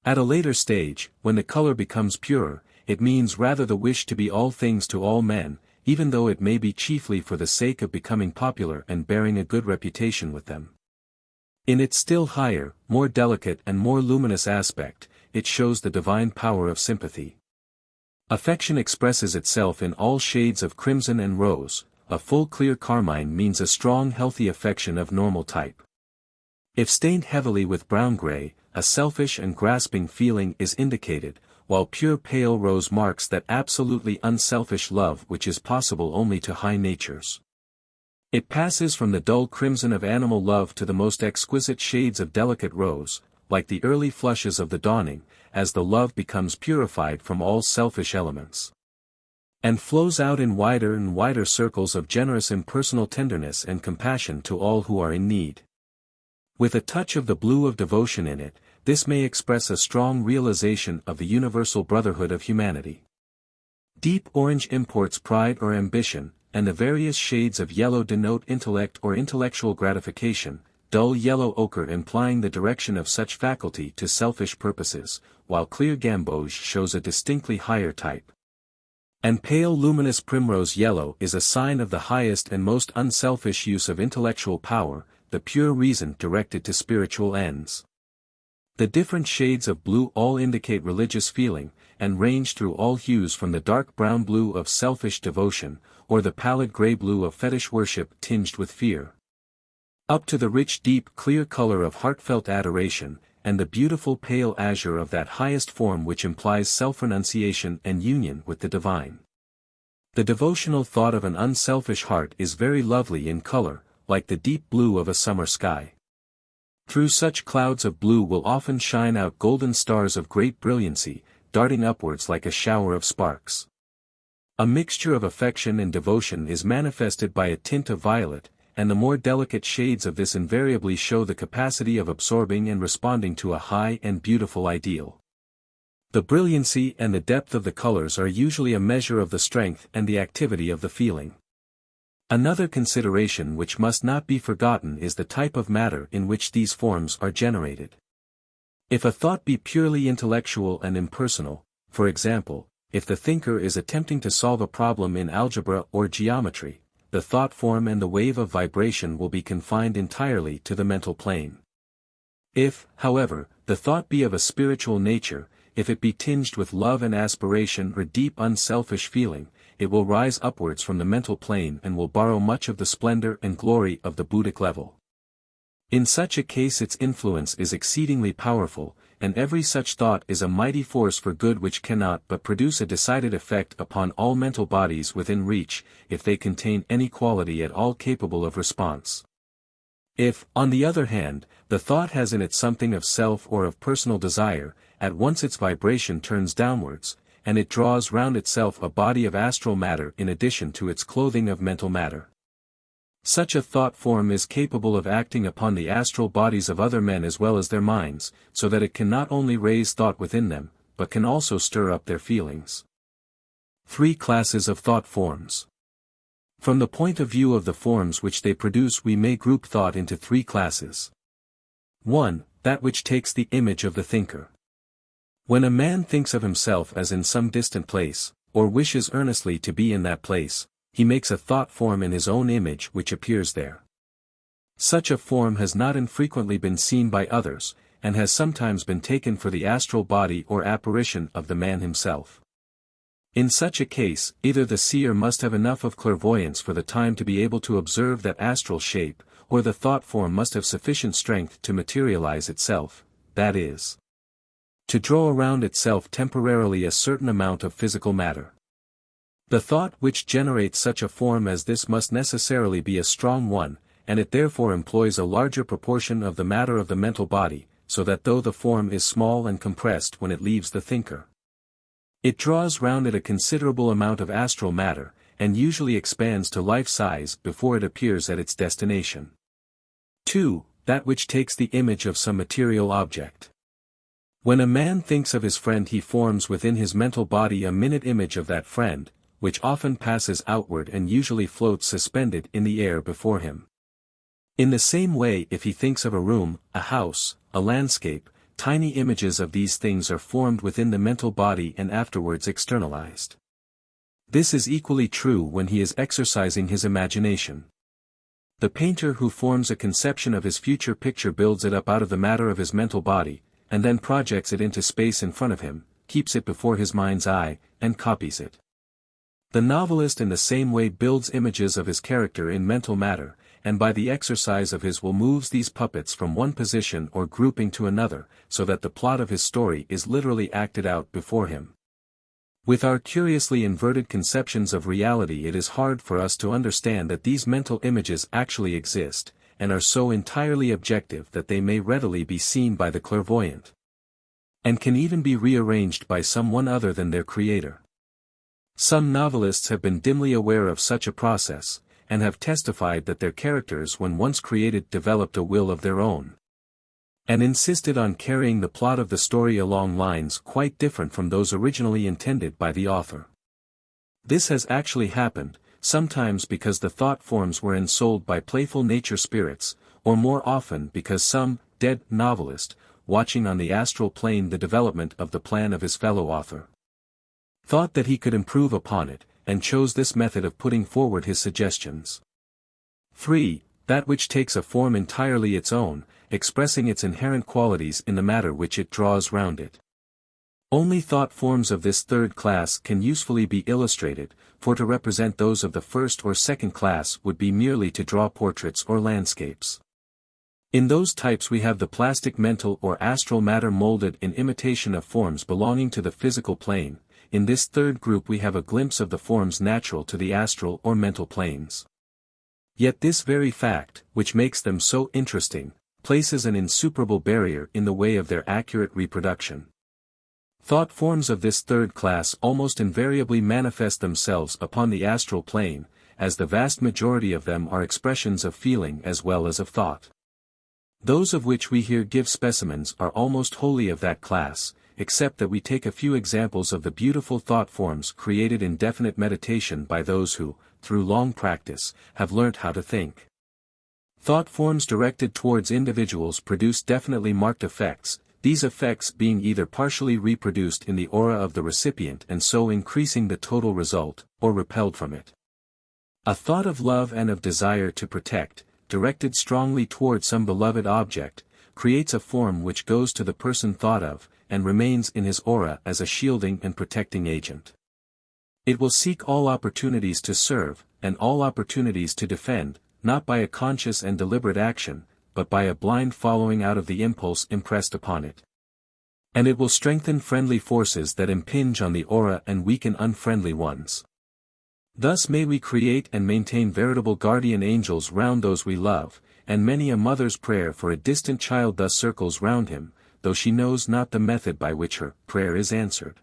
At a later stage, when the color becomes purer, it means rather the wish to be all things to all men, even though it may be chiefly for the sake of becoming popular and bearing a good reputation with them. In its still higher, more delicate and more luminous aspect, it shows the divine power of sympathy. Affection expresses itself in all shades of crimson and rose. A full clear carmine means a strong healthy affection of normal type. If stained heavily with brown-gray, a selfish and grasping feeling is indicated, while pure pale rose marks that absolutely unselfish love which is possible only to high natures. It passes from the dull crimson of animal love to the most exquisite shades of delicate rose, like the early flushes of the dawning, as the love becomes purified from all selfish elements, and flows out in wider and wider circles of generous impersonal tenderness and compassion to all who are in need. With a touch of the blue of devotion in it, this may express a strong realization of the universal brotherhood of humanity. Deep orange imports pride or ambition, and the various shades of yellow denote intellect or intellectual gratification, dull yellow ochre implying the direction of such faculty to selfish purposes, while clear gamboge shows a distinctly higher type. And pale luminous primrose yellow is a sign of the highest and most unselfish use of intellectual power, the pure reason directed to spiritual ends. The different shades of blue all indicate religious feeling, and range through all hues from the dark brown blue of selfish devotion, or the pallid gray blue of fetish worship tinged with fear, up to the rich deep clear color of heartfelt adoration, and the beautiful pale azure of that highest form which implies self-renunciation and union with the divine. The devotional thought of an unselfish heart is very lovely in color, like the deep blue of a summer sky. Through such clouds of blue will often shine out golden stars of great brilliancy, darting upwards like a shower of sparks. A mixture of affection and devotion is manifested by a tint of violet, and the more delicate shades of this invariably show the capacity of absorbing and responding to a high and beautiful ideal. The brilliancy and the depth of the colors are usually a measure of the strength and the activity of the feeling. Another consideration which must not be forgotten is the type of matter in which these forms are generated. If a thought be purely intellectual and impersonal, for example, if the thinker is attempting to solve a problem in algebra or geometry, the thought form and the wave of vibration will be confined entirely to the mental plane. If, however, the thought be of a spiritual nature, if it be tinged with love and aspiration or deep unselfish feeling, it will rise upwards from the mental plane and will borrow much of the splendor and glory of the Buddhic level. In such a case its influence is exceedingly powerful, and every such thought is a mighty force for good which cannot but produce a decided effect upon all mental bodies within reach, if they contain any quality at all capable of response. If, on the other hand, the thought has in it something of self or of personal desire, at once its vibration turns downwards, and it draws round itself a body of astral matter in addition to its clothing of mental matter. Such a thought form is capable of acting upon the astral bodies of other men as well as their minds, so that it can not only raise thought within them, but can also stir up their feelings. 3 classes of thought forms. From the point of view of the forms which they produce we may group thought into 3 classes. 1. That which takes the image of the thinker. When a man thinks of himself as in some distant place, or wishes earnestly to be in that place, he makes a thought form in his own image which appears there. Such a form has not infrequently been seen by others, and has sometimes been taken for the astral body or apparition of the man himself. In such a case, either the seer must have enough of clairvoyance for the time to be able to observe that astral shape, or the thought form must have sufficient strength to materialize itself, that is, to draw around itself temporarily a certain amount of physical matter. The thought which generates such a form as this must necessarily be a strong one, and it therefore employs a larger proportion of the matter of the mental body, so that though the form is small and compressed when it leaves the thinker, it draws round it a considerable amount of astral matter, and usually expands to life-size before it appears at its destination. 2. That which takes the image of some material object. When a man thinks of his friend he forms within his mental body a minute image of that friend, which often passes outward and usually floats suspended in the air before him. In the same way if he thinks of a room, a house, a landscape, tiny images of these things are formed within the mental body and afterwards externalized. This is equally true when he is exercising his imagination. The painter who forms a conception of his future picture builds it up out of the matter of his mental body, and then projects it into space in front of him, keeps it before his mind's eye, and copies it. The novelist in the same way builds images of his character in mental matter, and by the exercise of his will moves these puppets from one position or grouping to another, so that the plot of his story is literally acted out before him. With our curiously inverted conceptions of reality it is hard for us to understand that these mental images actually exist, and are so entirely objective that they may readily be seen by the clairvoyant, and can even be rearranged by someone other than their creator. Some novelists have been dimly aware of such a process, and have testified that their characters when once created developed a will of their own, and insisted on carrying the plot of the story along lines quite different from those originally intended by the author. This has actually happened, sometimes because the thought forms were ensouled by playful nature spirits, or more often because some dead novelist, watching on the astral plane the development of the plan of his fellow author, thought that he could improve upon it, and chose this method of putting forward his suggestions. 3. That which takes a form entirely its own, expressing its inherent qualities in the matter which it draws round it. Only thought forms of this third class can usefully be illustrated, for to represent those of the first or second class would be merely to draw portraits or landscapes. In those types we have the plastic mental or astral matter molded in imitation of forms belonging to the physical plane. In this third group we have a glimpse of the forms natural to the astral or mental planes. Yet this very fact, which makes them so interesting, places an insuperable barrier in the way of their accurate reproduction. Thought forms of this third class almost invariably manifest themselves upon the astral plane, as the vast majority of them are expressions of feeling as well as of thought. Those of which we here give specimens are almost wholly of that class, except that we take a few examples of the beautiful thought forms created in definite meditation by those who, through long practice, have learnt how to think. Thought forms directed towards individuals produce definitely marked effects, these effects being either partially reproduced in the aura of the recipient and so increasing the total result, or repelled from it. A thought of love and of desire to protect, directed strongly toward some beloved object, creates a form which goes to the person thought of, and remains in his aura as a shielding and protecting agent. It will seek all opportunities to serve, and all opportunities to defend, not by a conscious and deliberate action, but by a blind following out of the impulse impressed upon it. And it will strengthen friendly forces that impinge on the aura and weaken unfriendly ones. Thus may we create and maintain veritable guardian angels round those we love, and many a mother's prayer for a distant child thus circles round him, though she knows not the method by which her prayer is answered.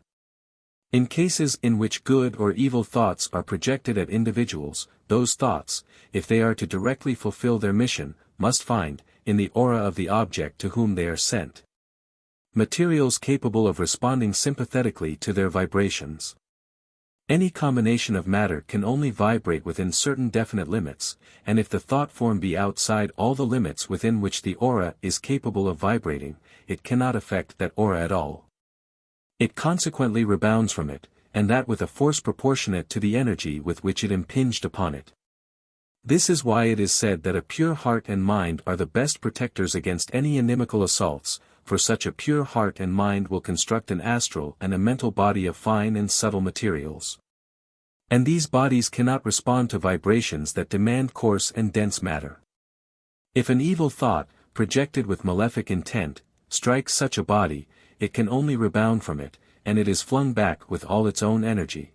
In cases in which good or evil thoughts are projected at individuals, those thoughts, if they are to directly fulfill their mission, must find, in the aura of the object to whom they are sent, materials capable of responding sympathetically to their vibrations. Any combination of matter can only vibrate within certain definite limits, and if the thought form be outside all the limits within which the aura is capable of vibrating, it cannot affect that aura at all. It consequently rebounds from it, and that with a force proportionate to the energy with which it impinged upon it. This is why it is said that a pure heart and mind are the best protectors against any inimical assaults, for such a pure heart and mind will construct an astral and a mental body of fine and subtle materials. And these bodies cannot respond to vibrations that demand coarse and dense matter. If an evil thought, projected with malefic intent, strikes such a body, it can only rebound from it, and it is flung back with all its own energy.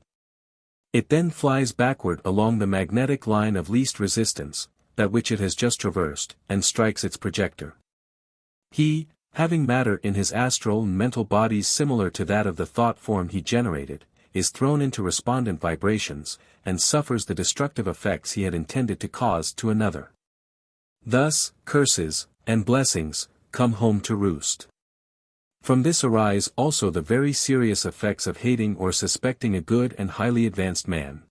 It then flies backward along the magnetic line of least resistance, that which it has just traversed, and strikes its projector. He, having matter in his astral and mental bodies similar to that of the thought form he generated, is thrown into respondent vibrations, and suffers the destructive effects he had intended to cause to another. Thus, curses, and blessings, come home to roost. From this arise also the very serious effects of hating or suspecting a good and highly advanced man.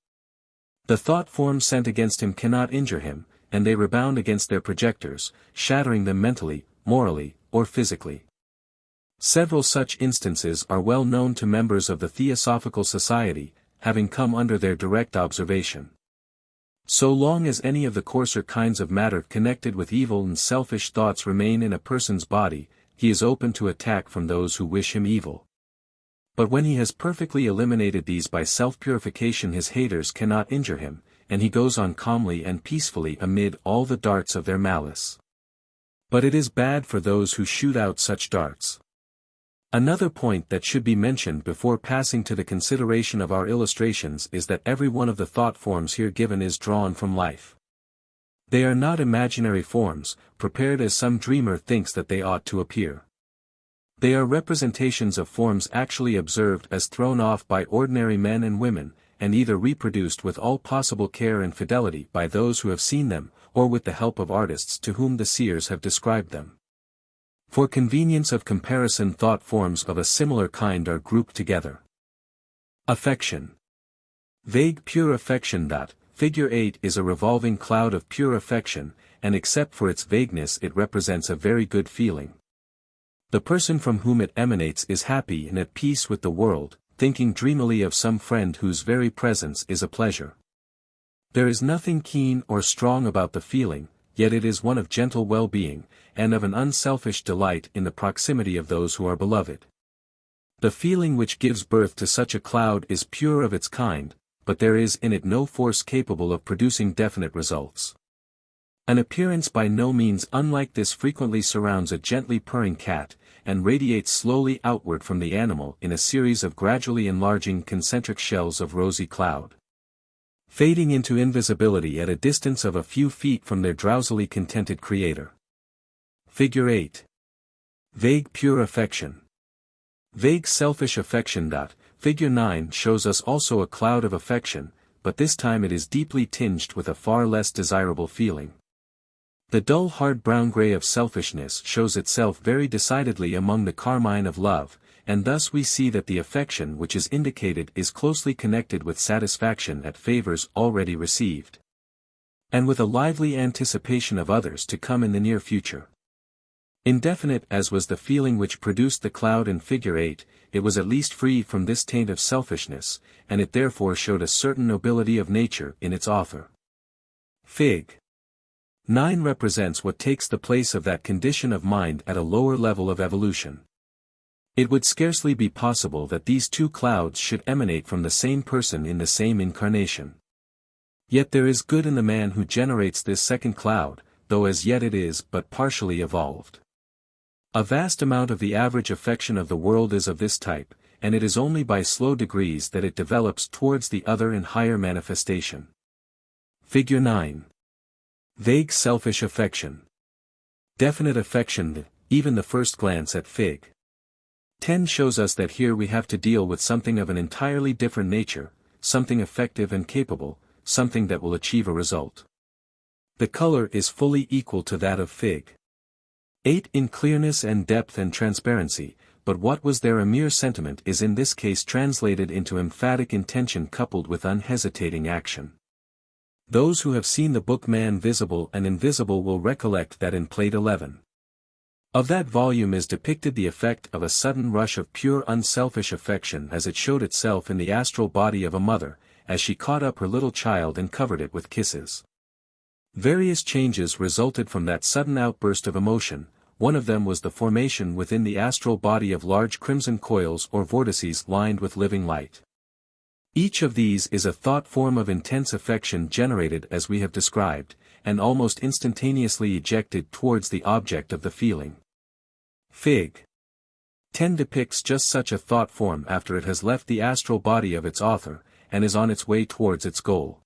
The thought forms sent against him cannot injure him, and they rebound against their projectors, shattering them mentally, morally, or physically. Several such instances are well known to members of the Theosophical Society, having come under their direct observation. So long as any of the coarser kinds of matter connected with evil and selfish thoughts remain in a person's body, he is open to attack from those who wish him evil. But when he has perfectly eliminated these by self-purification, his haters cannot injure him, and he goes on calmly and peacefully amid all the darts of their malice. But it is bad for those who shoot out such darts. Another point that should be mentioned before passing to the consideration of our illustrations is that every one of the thought forms here given is drawn from life. They are not imaginary forms, prepared as some dreamer thinks that they ought to appear. They are representations of forms actually observed as thrown off by ordinary men and women, and either reproduced with all possible care and fidelity by those who have seen them, or with the help of artists to whom the seers have described them. For convenience of comparison, thought forms of a similar kind are grouped together. Affection. Vague pure affection. Figure 8 is a revolving cloud of pure affection, and except for its vagueness it represents a very good feeling. The person from whom it emanates is happy and at peace with the world, thinking dreamily of some friend whose very presence is a pleasure. There is nothing keen or strong about the feeling, yet it is one of gentle well-being, and of an unselfish delight in the proximity of those who are beloved. The feeling which gives birth to such a cloud is pure of its kind, but there is in it no force capable of producing definite results. An appearance by no means unlike this frequently surrounds a gently purring cat, and radiates slowly outward from the animal in a series of gradually enlarging concentric shells of rosy cloud, fading into invisibility at a distance of a few feet from their drowsily contented creator. Figure 8. Vague pure affection. Vague selfish affection. Figure 9 shows us also a cloud of affection, but this time it is deeply tinged with a far less desirable feeling. The dull hard brown-gray of selfishness shows itself very decidedly among the carmine of love, and thus we see that the affection which is indicated is closely connected with satisfaction at favors already received, and with a lively anticipation of others to come in the near future. Indefinite as was the feeling which produced the cloud in figure 8, it was at least free from this taint of selfishness, and it therefore showed a certain nobility of nature in its author. Fig. 9 represents what takes the place of that condition of mind at a lower level of evolution. It would scarcely be possible that these two clouds should emanate from the same person in the same incarnation. Yet there is good in the man who generates this second cloud, though as yet it is but partially evolved. A vast amount of the average affection of the world is of this type, and it is only by slow degrees that it develops towards the other and higher manifestation. Figure 9. Vague selfish affection. Definite affection. Even the first glance at Fig. 10 shows us that here we have to deal with something of an entirely different nature, something effective and capable, something that will achieve a result. The color is fully equal to that of Fig. 8 in clearness and depth and transparency, but what was there a mere sentiment is in this case translated into emphatic intention coupled with unhesitating action. Those who have seen the book Man Visible and Invisible will recollect that in Plate 11 of that volume is depicted the effect of a sudden rush of pure unselfish affection as it showed itself in the astral body of a mother, as she caught up her little child and covered it with kisses. Various changes resulted from that sudden outburst of emotion. One of them was the formation within the astral body of large crimson coils or vortices lined with living light. Each of these is a thought form of intense affection generated as we have described, and almost instantaneously ejected towards the object of the feeling. Fig. 10 depicts just such a thought form after it has left the astral body of its author, and is on its way towards its goal.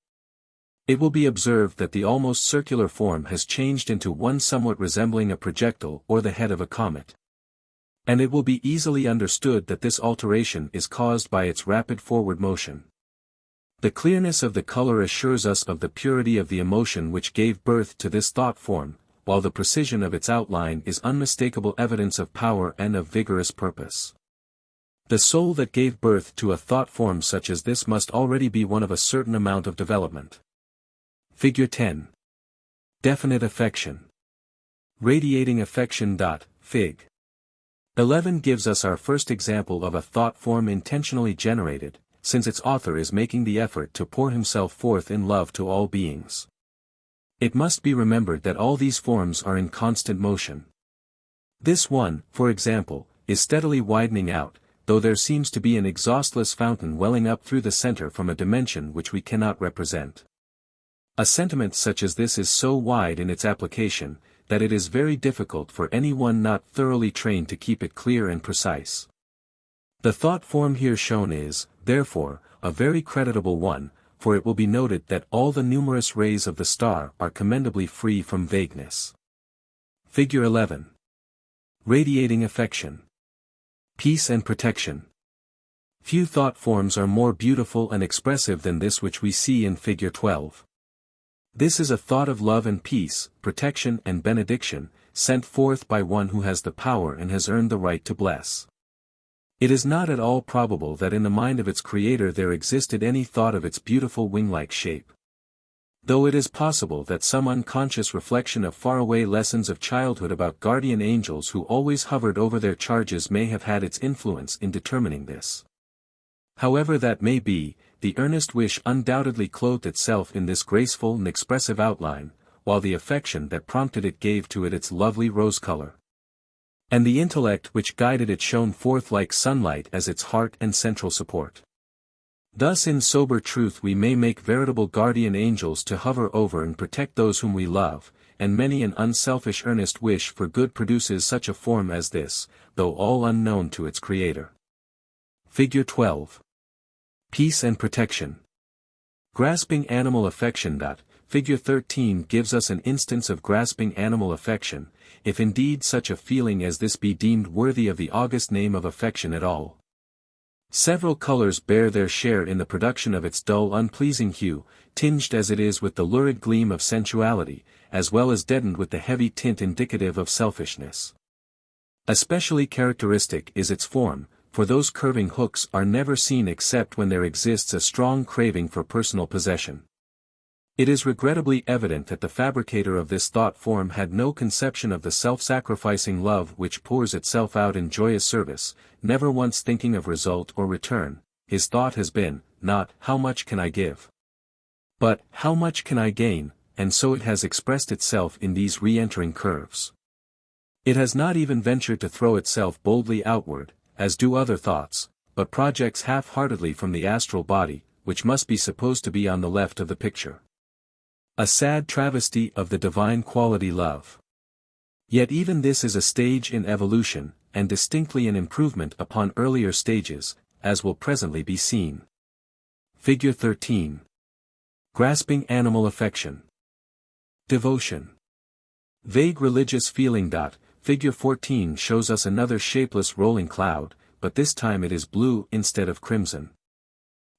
It will be observed that the almost circular form has changed into one somewhat resembling a projectile or the head of a comet. And it will be easily understood that this alteration is caused by its rapid forward motion. The clearness of the color assures us of the purity of the emotion which gave birth to this thought form, while the precision of its outline is unmistakable evidence of power and of vigorous purpose. The soul that gave birth to a thought form such as this must already be one of a certain amount of development. Figure 10. Definite affection. Radiating affection. Fig. 11 gives us our first example of a thought form intentionally generated, since its author is making the effort to pour himself forth in love to all beings. It must be remembered that all these forms are in constant motion. This one, for example, is steadily widening out, though there seems to be an exhaustless fountain welling up through the center from a dimension which we cannot represent. A sentiment such as this is so wide in its application, that it is very difficult for anyone not thoroughly trained to keep it clear and precise. The thought form here shown is, therefore, a very creditable one, for it will be noted that all the numerous rays of the star are commendably free from vagueness. Figure 11. Radiating affection. Peace and protection. Few thought forms are more beautiful and expressive than this which we see in Figure 12. This is a thought of love and peace, protection and benediction, sent forth by one who has the power and has earned the right to bless. It is not at all probable that in the mind of its creator there existed any thought of its beautiful wing-like shape. Though it is possible that some unconscious reflection of faraway lessons of childhood about guardian angels who always hovered over their charges may have had its influence in determining this. However that may be, the earnest wish undoubtedly clothed itself in this graceful and expressive outline, while the affection that prompted it gave to it its lovely rose color. And the intellect which guided it shone forth like sunlight as its heart and central support. Thus in sober truth we may make veritable guardian angels to hover over and protect those whom we love, and many an unselfish earnest wish for good produces such a form as this, though all unknown to its creator. Figure 12. Peace and protection. Grasping animal affection. Figure 13 gives us an instance of grasping animal affection, if indeed such a feeling as this be deemed worthy of the august name of affection at all. Several colors bear their share in the production of its dull unpleasing hue, tinged as it is with the lurid gleam of sensuality, as well as deadened with the heavy tint indicative of selfishness. Especially characteristic is its form, for those curving hooks are never seen except when there exists a strong craving for personal possession. It is regrettably evident that the fabricator of this thought form had no conception of the self-sacrificing love which pours itself out in joyous service, never once thinking of result or return. His thought has been, not, how much can I give? But, how much can I gain? And so it has expressed itself in these re-entering curves. It has not even ventured to throw itself boldly outward, as do other thoughts, but projects half-heartedly from the astral body, which must be supposed to be on the left of the picture. A sad travesty of the divine quality love. Yet even this is a stage in evolution, and distinctly an improvement upon earlier stages, as will presently be seen. Figure 13. Grasping animal affection. Devotion. Vague religious feeling. Figure 14 shows us another shapeless rolling cloud, but this time it is blue instead of crimson.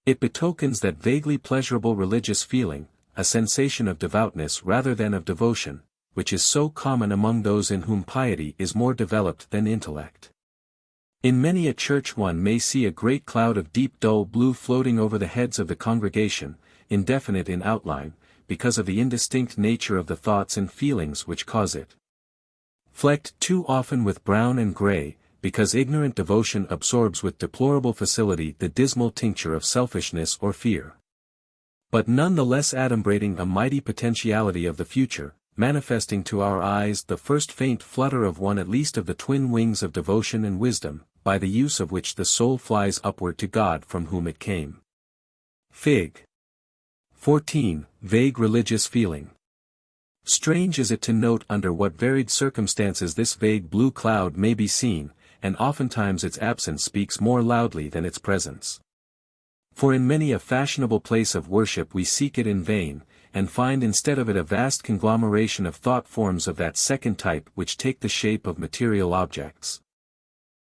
It betokens that vaguely pleasurable religious feeling, a sensation of devoutness rather than of devotion, which is so common among those in whom piety is more developed than intellect. In many a church one may see a great cloud of deep dull blue floating over the heads of the congregation, indefinite in outline, because of the indistinct nature of the thoughts and feelings which cause it. Flecked too often with brown and gray, because ignorant devotion absorbs with deplorable facility the dismal tincture of selfishness or fear. But none the less adumbrating a mighty potentiality of the future, manifesting to our eyes the first faint flutter of one at least of the twin wings of devotion and wisdom, by the use of which the soul flies upward to God from whom it came. Fig. 14. Vague religious feeling. Strange is it to note under what varied circumstances this vague blue cloud may be seen, and oftentimes its absence speaks more loudly than its presence. For in many a fashionable place of worship we seek it in vain, and find instead of it a vast conglomeration of thought forms of that second type which take the shape of material objects.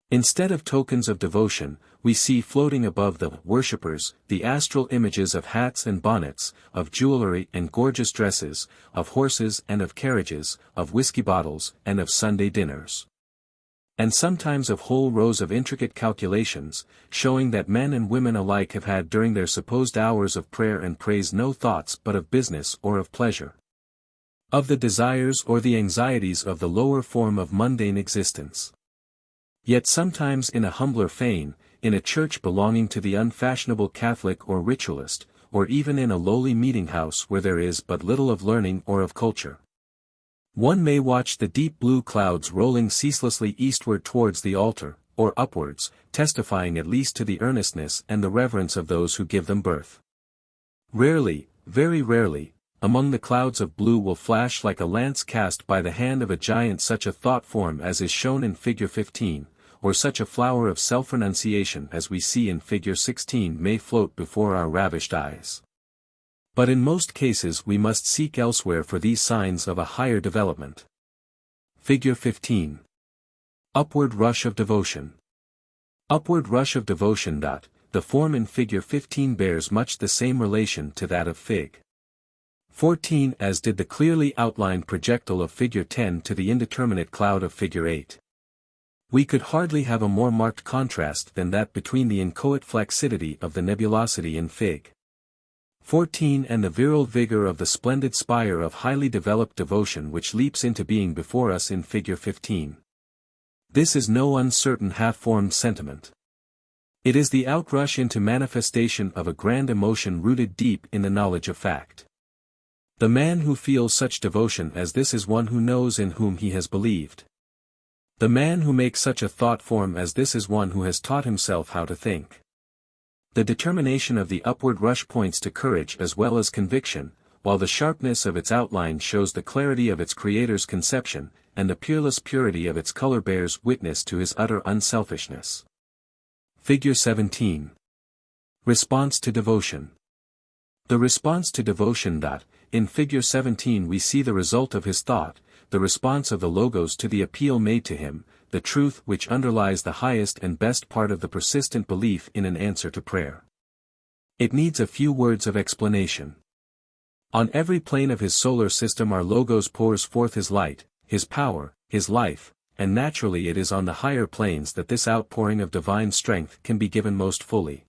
Instead of tokens of devotion, we see floating above the worshippers the astral images of hats and bonnets, of jewelry and gorgeous dresses, of horses and of carriages, of whiskey bottles and of Sunday dinners. And sometimes of whole rows of intricate calculations, showing that men and women alike have had during their supposed hours of prayer and praise no thoughts but of business or of pleasure, of the desires or the anxieties of the lower form of mundane existence. Yet sometimes in a humbler fane, in a church belonging to the unfashionable Catholic or ritualist, or even in a lowly meeting-house where there is but little of learning or of culture, one may watch the deep blue clouds rolling ceaselessly eastward towards the altar, or upwards, testifying at least to the earnestness and the reverence of those who give them birth. Rarely, very rarely, among the clouds of blue will flash like a lance cast by the hand of a giant such a thought form as is shown in Figure 15, or such a flower of self-renunciation as we see in Figure 16 may float before our ravished eyes. But in most cases we must seek elsewhere for these signs of a higher development. Figure 15. Upward rush of devotion. Upward rush of devotion. The form in Figure 15 bears much the same relation to that of Fig. 14 as did the clearly outlined projectile of Figure 10 to the indeterminate cloud of Figure 8. We could hardly have a more marked contrast than that between the inchoate flaccidity of the nebulosity in Fig. 14 and the virile vigor of the splendid spire of highly developed devotion which leaps into being before us in Figure 15. This is no uncertain half-formed sentiment. It is the outrush into manifestation of a grand emotion rooted deep in the knowledge of fact. The man who feels such devotion as this is one who knows in whom he has believed. The man who makes such a thought form as this is one who has taught himself how to think. The determination of the upward rush points to courage as well as conviction, while the sharpness of its outline shows the clarity of its creator's conception, and the peerless purity of its color bears witness to his utter unselfishness. Figure 17. Response to devotion. The response to devotion. In Figure 17 we see the result of his thought, the response of the logos to the appeal made to him, the truth which underlies the highest and best part of the persistent belief in an answer to prayer. It needs a few words of explanation. On every plane of his solar system our logos pours forth his light, his power, his life, and naturally it is on the higher planes that this outpouring of divine strength can be given most fully.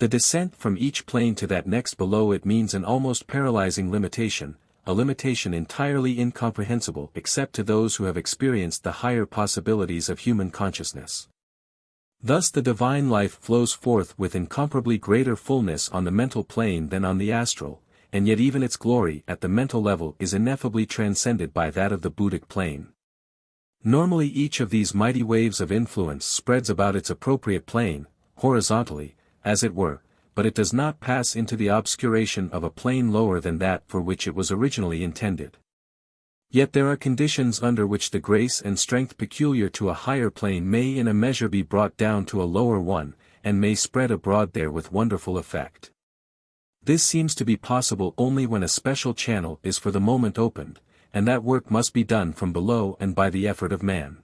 The descent from each plane to that next below it means an almost paralyzing limitation, a limitation entirely incomprehensible except to those who have experienced the higher possibilities of human consciousness. Thus the divine life flows forth with incomparably greater fullness on the mental plane than on the astral, and yet even its glory at the mental level is ineffably transcended by that of the Buddhic plane. Normally each of these mighty waves of influence spreads about its appropriate plane, horizontally, as it were, but it does not pass into the obscuration of a plane lower than that for which it was originally intended. Yet there are conditions under which the grace and strength peculiar to a higher plane may in a measure be brought down to a lower one, and may spread abroad there with wonderful effect. This seems to be possible only when a special channel is for the moment opened, and that work must be done from below and by the effort of man.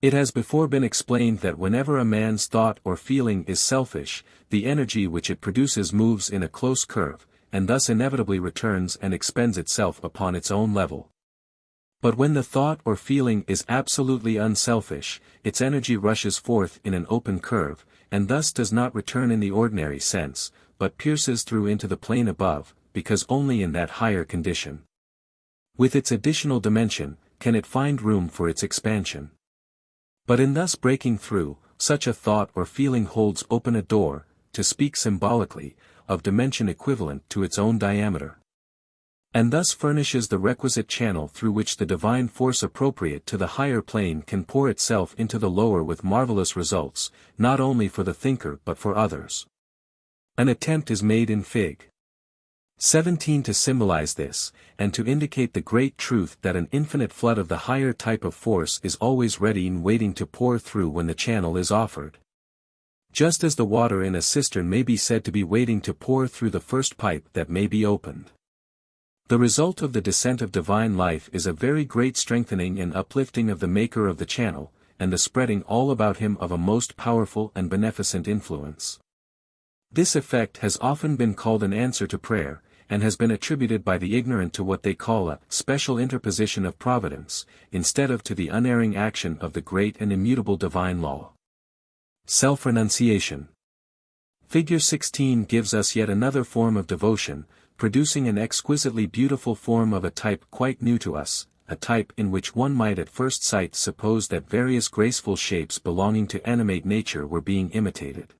It has before been explained that whenever a man's thought or feeling is selfish, the energy which it produces moves in a close curve, and thus inevitably returns and expends itself upon its own level. But when the thought or feeling is absolutely unselfish, its energy rushes forth in an open curve, and thus does not return in the ordinary sense, but pierces through into the plane above, because only in that higher condition, with its additional dimension, can it find room for its expansion. But in thus breaking through, such a thought or feeling holds open a door, to speak symbolically, of dimension equivalent to its own diameter, and thus furnishes the requisite channel through which the divine force appropriate to the higher plane can pour itself into the lower with marvelous results, not only for the thinker but for others. An attempt is made in Fig. 17 to symbolize this, and to indicate the great truth that an infinite flood of the higher type of force is always ready and waiting to pour through when the channel is offered. Just as the water in a cistern may be said to be waiting to pour through the first pipe that may be opened. The result of the descent of divine life is a very great strengthening and uplifting of the maker of the channel, and the spreading all about him of a most powerful and beneficent influence. This effect has often been called an answer to prayer, and has been attributed by the ignorant to what they call a special interposition of providence, instead of to the unerring action of the great and immutable divine law. Self-Renunciation. Figure 16 gives us yet another form of devotion, producing an exquisitely beautiful form of a type quite new to us, a type in which one might at first sight suppose that various graceful shapes belonging to animate nature were being imitated.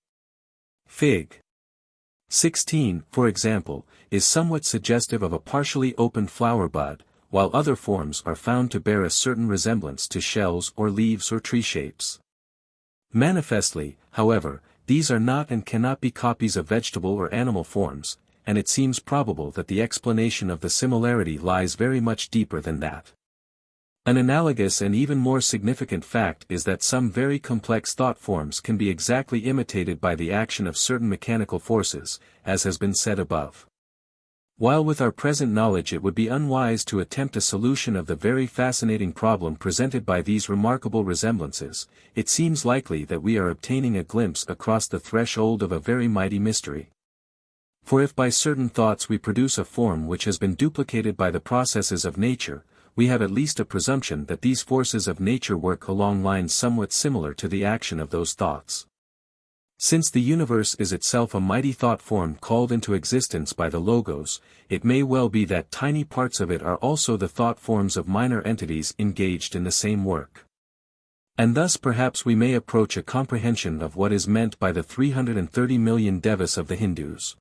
Fig. 16, for example, is somewhat suggestive of a partially opened flower bud, while other forms are found to bear a certain resemblance to shells or leaves or tree shapes. Manifestly, however, these are not and cannot be copies of vegetable or animal forms, and it seems probable that the explanation of the similarity lies very much deeper than that. An analogous and even more significant fact is that some very complex thought forms can be exactly imitated by the action of certain mechanical forces, as has been said above. While with our present knowledge it would be unwise to attempt a solution of the very fascinating problem presented by these remarkable resemblances, it seems likely that we are obtaining a glimpse across the threshold of a very mighty mystery. For if by certain thoughts we produce a form which has been duplicated by the processes of nature, we have at least a presumption that these forces of nature work along lines somewhat similar to the action of those thoughts. Since the universe is itself a mighty thought form called into existence by the Logos, it may well be that tiny parts of it are also the thought forms of minor entities engaged in the same work. And thus perhaps we may approach a comprehension of what is meant by the 330 million devas of the Hindus.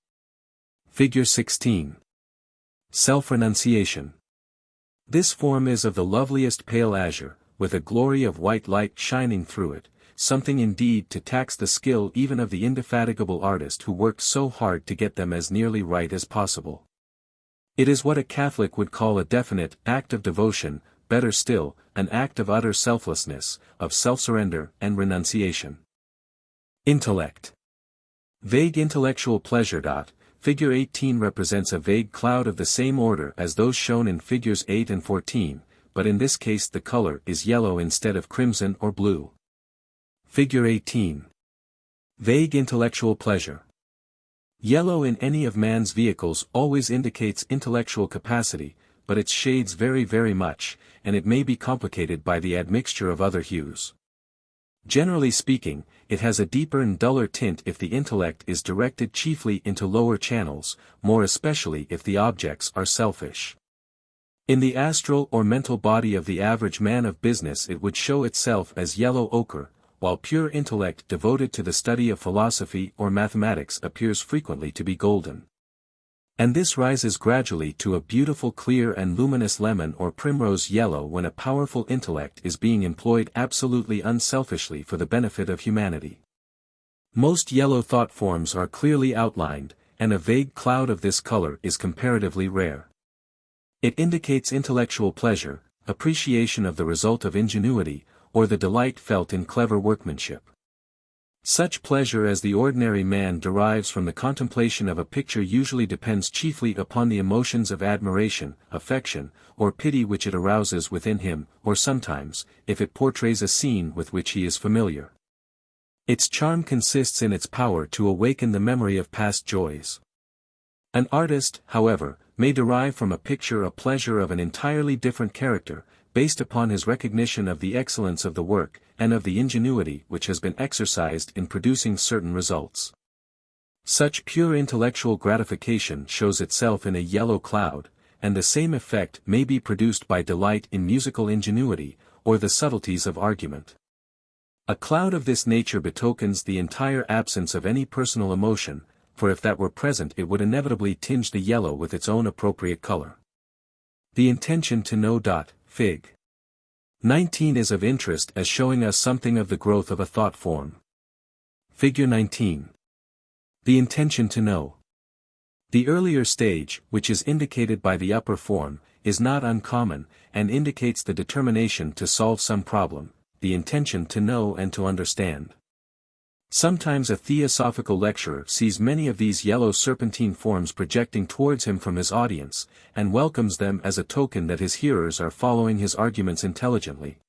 Figure 16. Self-Renunciation. This form is of the loveliest pale azure, with a glory of white light shining through it, something indeed to tax the skill even of the indefatigable artist who worked so hard to get them as nearly right as possible. It is what a Catholic would call a definite act of devotion, better still, an act of utter selflessness, of self-surrender and renunciation. Intellect. Vague intellectual pleasure. Figure 18 represents a vague cloud of the same order as those shown in figures 8 and 14, but in this case the color is yellow instead of crimson or blue. Figure 18. Vague intellectual pleasure. Yellow in any of man's vehicles always indicates intellectual capacity, but its shades vary very much, and it may be complicated by the admixture of other hues. Generally speaking, it has a deeper and duller tint if the intellect is directed chiefly into lower channels, more especially if the objects are selfish. In the astral or mental body of the average man of business it would show itself as yellow ochre, while pure intellect devoted to the study of philosophy or mathematics appears frequently to be golden. And this rises gradually to a beautiful clear and luminous lemon or primrose yellow when a powerful intellect is being employed absolutely unselfishly for the benefit of humanity. Most yellow thought forms are clearly outlined, and a vague cloud of this color is comparatively rare. It indicates intellectual pleasure, appreciation of the result of ingenuity, or the delight felt in clever workmanship. Such pleasure as the ordinary man derives from the contemplation of a picture usually depends chiefly upon the emotions of admiration, affection, or pity which it arouses within him, or sometimes, if it portrays a scene with which he is familiar. Its charm consists in its power to awaken the memory of past joys. An artist, however, may derive from a picture a pleasure of an entirely different character, based upon his recognition of the excellence of the work, and of the ingenuity which has been exercised in producing certain results. Such pure intellectual gratification shows itself in a yellow cloud, and the same effect may be produced by delight in musical ingenuity, or the subtleties of argument. A cloud of this nature betokens the entire absence of any personal emotion, for if that were present it would inevitably tinge the yellow with its own appropriate color. The intention to know. Fig. 19 is of interest as showing us something of the growth of a thought form. Figure 19. The intention to know. The earlier stage, which is indicated by the upper form, is not uncommon, and indicates the determination to solve some problem, the intention to know and to understand. Sometimes a theosophical lecturer sees many of these yellow serpentine forms projecting towards him from his audience, and welcomes them as a token that his hearers are following his arguments intelligently,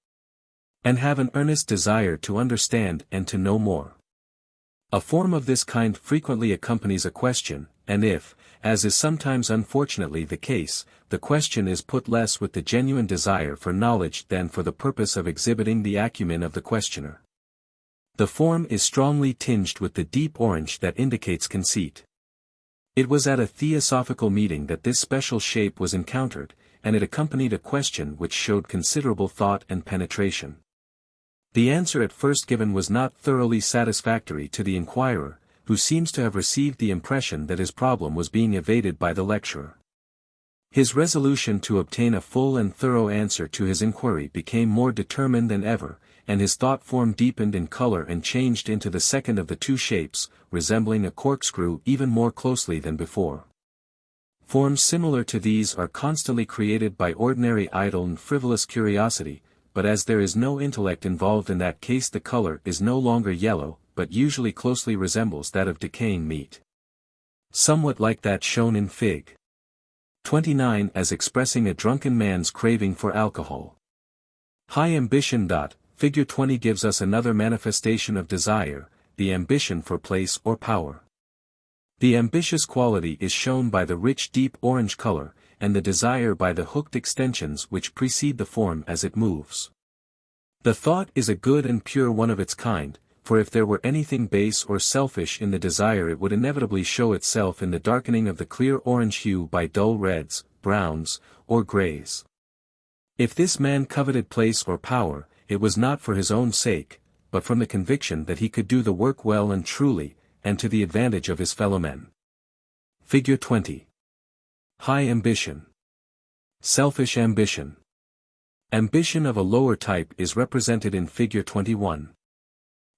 and have an earnest desire to understand and to know more. A form of this kind frequently accompanies a question, and if, as is sometimes unfortunately the case, the question is put less with the genuine desire for knowledge than for the purpose of exhibiting the acumen of the questioner, the form is strongly tinged with the deep orange that indicates conceit. It was at a theosophical meeting that this special shape was encountered, and it accompanied a question which showed considerable thought and penetration. The answer at first given was not thoroughly satisfactory to the inquirer, who seems to have received the impression that his problem was being evaded by the lecturer. His resolution to obtain a full and thorough answer to his inquiry became more determined than ever, and his thought form deepened in color and changed into the second of the two shapes, resembling a corkscrew even more closely than before. Forms similar to these are constantly created by ordinary idle and frivolous curiosity, but as there is no intellect involved in that case the color is no longer yellow, but usually closely resembles that of decaying meat. Somewhat like that shown in Fig. 29 as expressing a drunken man's craving for alcohol. High ambition. Figure 20 gives us another manifestation of desire, the ambition for place or power. The ambitious quality is shown by the rich deep orange color, and the desire by the hooked extensions which precede the form as it moves. The thought is a good and pure one of its kind, for if there were anything base or selfish in the desire it would inevitably show itself in the darkening of the clear orange hue by dull reds, browns, or grays. If this man coveted place or power, it was not for his own sake, but from the conviction that he could do the work well and truly, and to the advantage of his fellow men. Figure 20. High ambition. Selfish ambition. Ambition of a lower type is represented in Figure 21.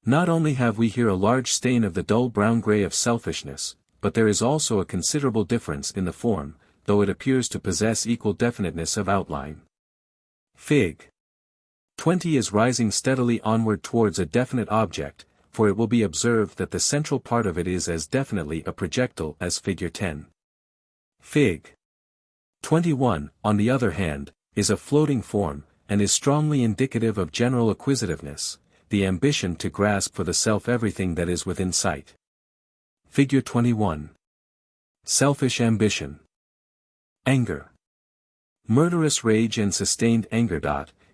Not only have we here a large stain of the dull brown-gray of selfishness, but there is also a considerable difference in the form, though it appears to possess equal definiteness of outline. Fig. 20 is rising steadily onward towards a definite object, for it will be observed that the central part of it is as definitely a projectile as Figure 10. Fig. 21, on the other hand, is a floating form, and is strongly indicative of general acquisitiveness, the ambition to grasp for the self everything that is within sight. Figure 21. Selfish ambition. Anger. Murderous rage and sustained anger.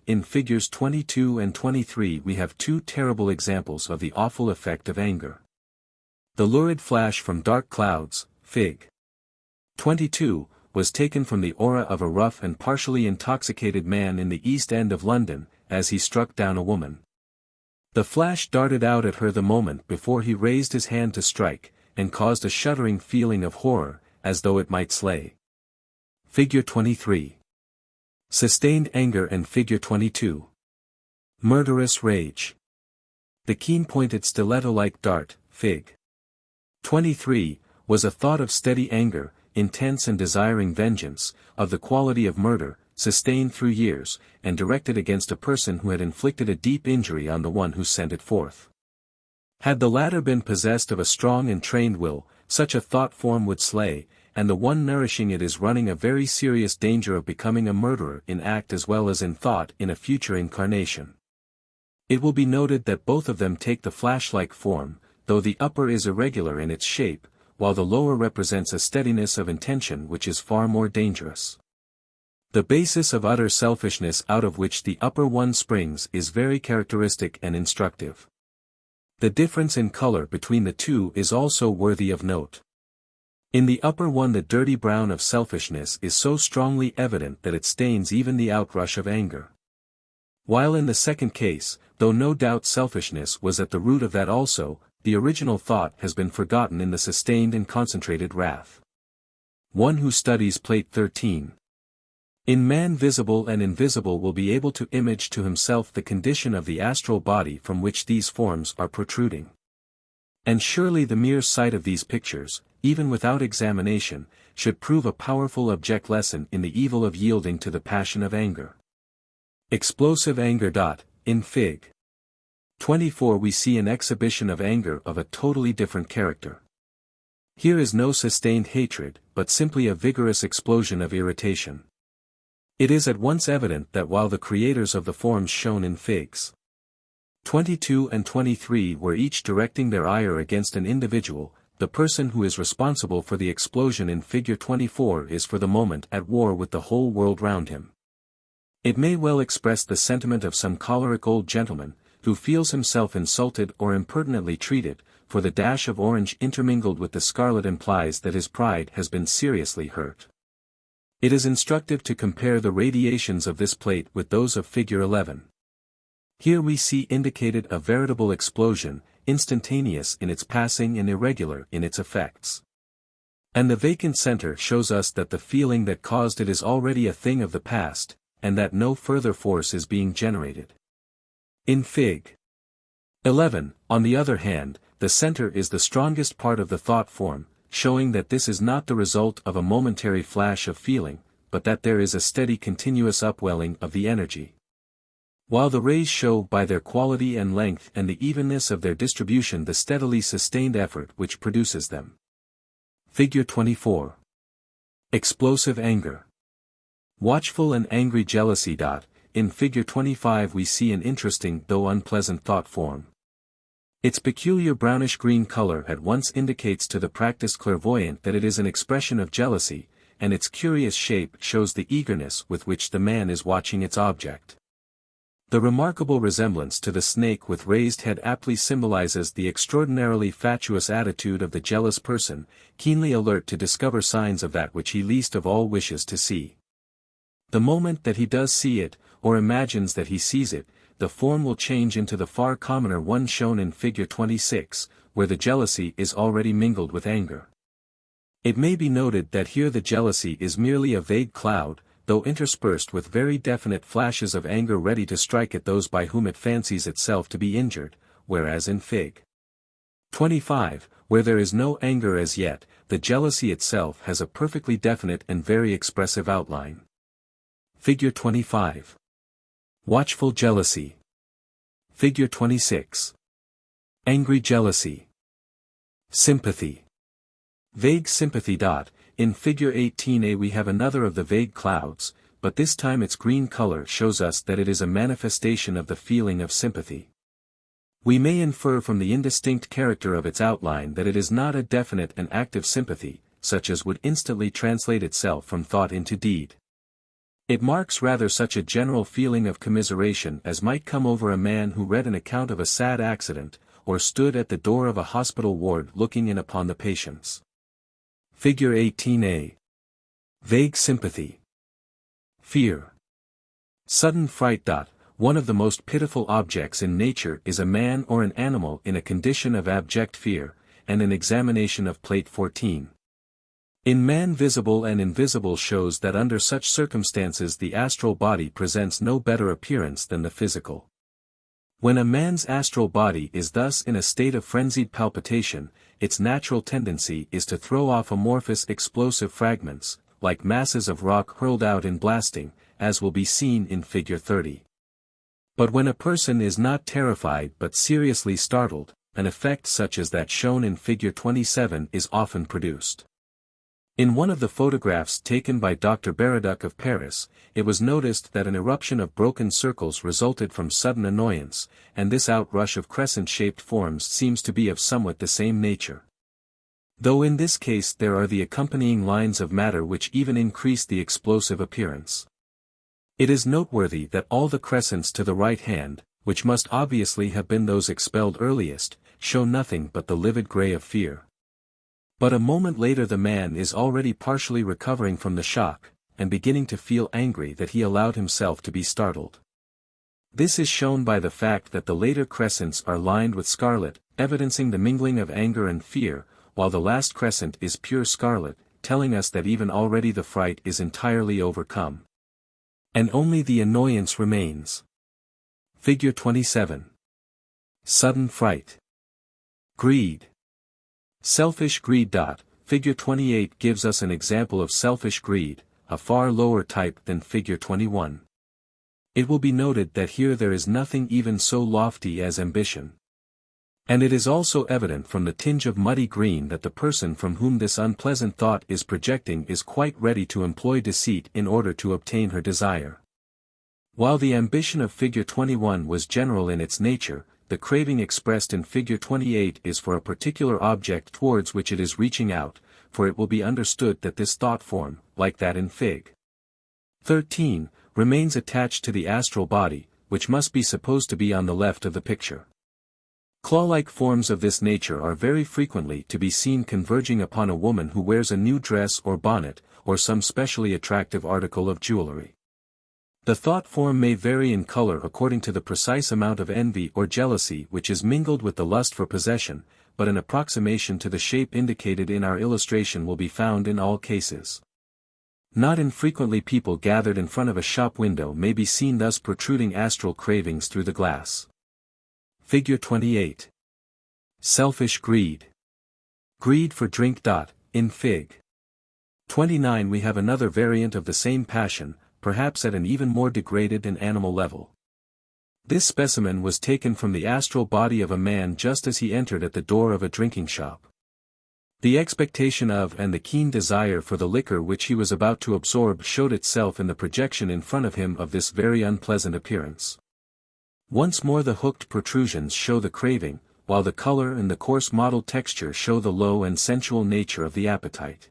In figures 22 and 23 we have two terrible examples of the awful effect of anger. The lurid flash from dark clouds, Fig. 22, was taken from the aura of a rough and partially intoxicated man in the East End of London, as he struck down a woman. The flash darted out at her the moment before he raised his hand to strike, and caused a shuddering feeling of horror, as though it might slay. Figure 23. Sustained anger and Figure 22. Murderous rage. The keen-pointed stiletto-like dart, Fig. 23, was a thought of steady anger, intense and desiring vengeance, of the quality of murder, sustained through years, and directed against a person who had inflicted a deep injury on the one who sent it forth. Had the latter been possessed of a strong and trained will, such a thought form would slay, and the one nourishing it is running a very serious danger of becoming a murderer in act as well as in thought in a future incarnation. It will be noted that both of them take the flash-like form, though the upper is irregular in its shape, while the lower represents a steadiness of intention which is far more dangerous. The basis of utter selfishness out of which the upper one springs is very characteristic and instructive. The difference in color between the two is also worthy of note. In the upper one the dirty brown of selfishness is so strongly evident that it stains even the outrush of anger. While in the second case, though no doubt selfishness was at the root of that also, the original thought has been forgotten in the sustained and concentrated wrath. One who studies Plate 13. In man visible and invisible will be able to image to himself the condition of the astral body from which these forms are protruding. And surely the mere sight of these pictures, even without examination, should prove a powerful object lesson in the evil of yielding to the passion of anger. Explosive anger. In Fig. 24 we see an exhibition of anger of a totally different character. Here is no sustained hatred, but simply a vigorous explosion of irritation. It is at once evident that while the creators of the forms shown in Figs. 22 and 23 were each directing their ire against an individual, the person who is responsible for the explosion in Figure 24 is for the moment at war with the whole world round him. It may well express the sentiment of some choleric old gentleman, who feels himself insulted or impertinently treated, for the dash of orange intermingled with the scarlet implies that his pride has been seriously hurt. It is instructive to compare the radiations of this plate with those of Figure 11. Here we see indicated a veritable explosion, instantaneous in its passing and irregular in its effects. And the vacant center shows us that the feeling that caused it is already a thing of the past, and that no further force is being generated. In Fig. 11, on the other hand, the center is the strongest part of the thought form, showing that this is not the result of a momentary flash of feeling, but that there is a steady continuous upwelling of the energy. While the rays show by their quality and length and the evenness of their distribution the steadily sustained effort which produces them. Figure 24. Explosive anger. Watchful and angry jealousy. In Figure 25 we see an interesting though unpleasant thought form. Its peculiar brownish-green color at once indicates to the practiced clairvoyant that it is an expression of jealousy, and its curious shape shows the eagerness with which the man is watching its object. The remarkable resemblance to the snake with raised head aptly symbolizes the extraordinarily fatuous attitude of the jealous person, keenly alert to discover signs of that which he least of all wishes to see. The moment that he does see it, or imagines that he sees it, the form will change into the far commoner one shown in Figure 26, where the jealousy is already mingled with anger. It may be noted that here the jealousy is merely a vague cloud, though interspersed with very definite flashes of anger ready to strike at those by whom it fancies itself to be injured, whereas in Fig. 25, where there is no anger as yet, the jealousy itself has a perfectly definite and very expressive outline. Figure 25. Watchful jealousy. Figure 26. Angry jealousy. Sympathy. Vague sympathy. In Figure 18a we have another of the vague clouds, but this time its green color shows us that it is a manifestation of the feeling of sympathy. We may infer from the indistinct character of its outline that it is not a definite and active sympathy, such as would instantly translate itself from thought into deed. It marks rather such a general feeling of commiseration as might come over a man who read an account of a sad accident, or stood at the door of a hospital ward looking in upon the patients. Figure 18a. Vague sympathy. Fear. Sudden fright. One of the most pitiful objects in nature is a man or an animal in a condition of abject fear, and an examination of Plate 14. In man visible and invisible shows that under such circumstances the astral body presents no better appearance than the physical. When a man's astral body is thus in a state of frenzied palpitation, its natural tendency is to throw off amorphous explosive fragments, like masses of rock hurled out in blasting, as will be seen in Figure 30. But when a person is not terrified but seriously startled, an effect such as that shown in Figure 27 is often produced. In one of the photographs taken by Dr. Baraduc of Paris, it was noticed that an eruption of broken circles resulted from sudden annoyance, and this outrush of crescent-shaped forms seems to be of somewhat the same nature. Though in this case there are the accompanying lines of matter which even increase the explosive appearance. It is noteworthy that all the crescents to the right hand, which must obviously have been those expelled earliest, show nothing but the livid gray of fear. But a moment later the man is already partially recovering from the shock, and beginning to feel angry that he allowed himself to be startled. This is shown by the fact that the later crescents are lined with scarlet, evidencing the mingling of anger and fear, while the last crescent is pure scarlet, telling us that even already the fright is entirely overcome. And only the annoyance remains. Figure 27. Sudden fright. Greed. Selfish greed. Figure 28 gives us an example of selfish greed, a far lower type than Figure 21. It will be noted that here there is nothing even so lofty as ambition. And it is also evident from the tinge of muddy green that the person from whom this unpleasant thought is projecting is quite ready to employ deceit in order to obtain her desire. While the ambition of Figure 21 was general in its nature, the craving expressed in Figure 28 is for a particular object towards which it is reaching out, for it will be understood that this thought form, like that in Fig. 13, remains attached to the astral body, which must be supposed to be on the left of the picture. Claw-like forms of this nature are very frequently to be seen converging upon a woman who wears a new dress or bonnet, or some specially attractive article of jewelry. The thought form may vary in color according to the precise amount of envy or jealousy which is mingled with the lust for possession, but an approximation to the shape indicated in our illustration will be found in all cases. Not infrequently people gathered in front of a shop window may be seen thus protruding astral cravings through the glass. Figure 28. Selfish greed. Greed for drink. In Fig. 29 we have another variant of the same passion, perhaps at an even more degraded and animal level. This specimen was taken from the astral body of a man just as he entered at the door of a drinking shop. The expectation of and the keen desire for the liquor which he was about to absorb showed itself in the projection in front of him of this very unpleasant appearance. Once more the hooked protrusions show the craving, while the color and the coarse mottled texture show the low and sensual nature of the appetite.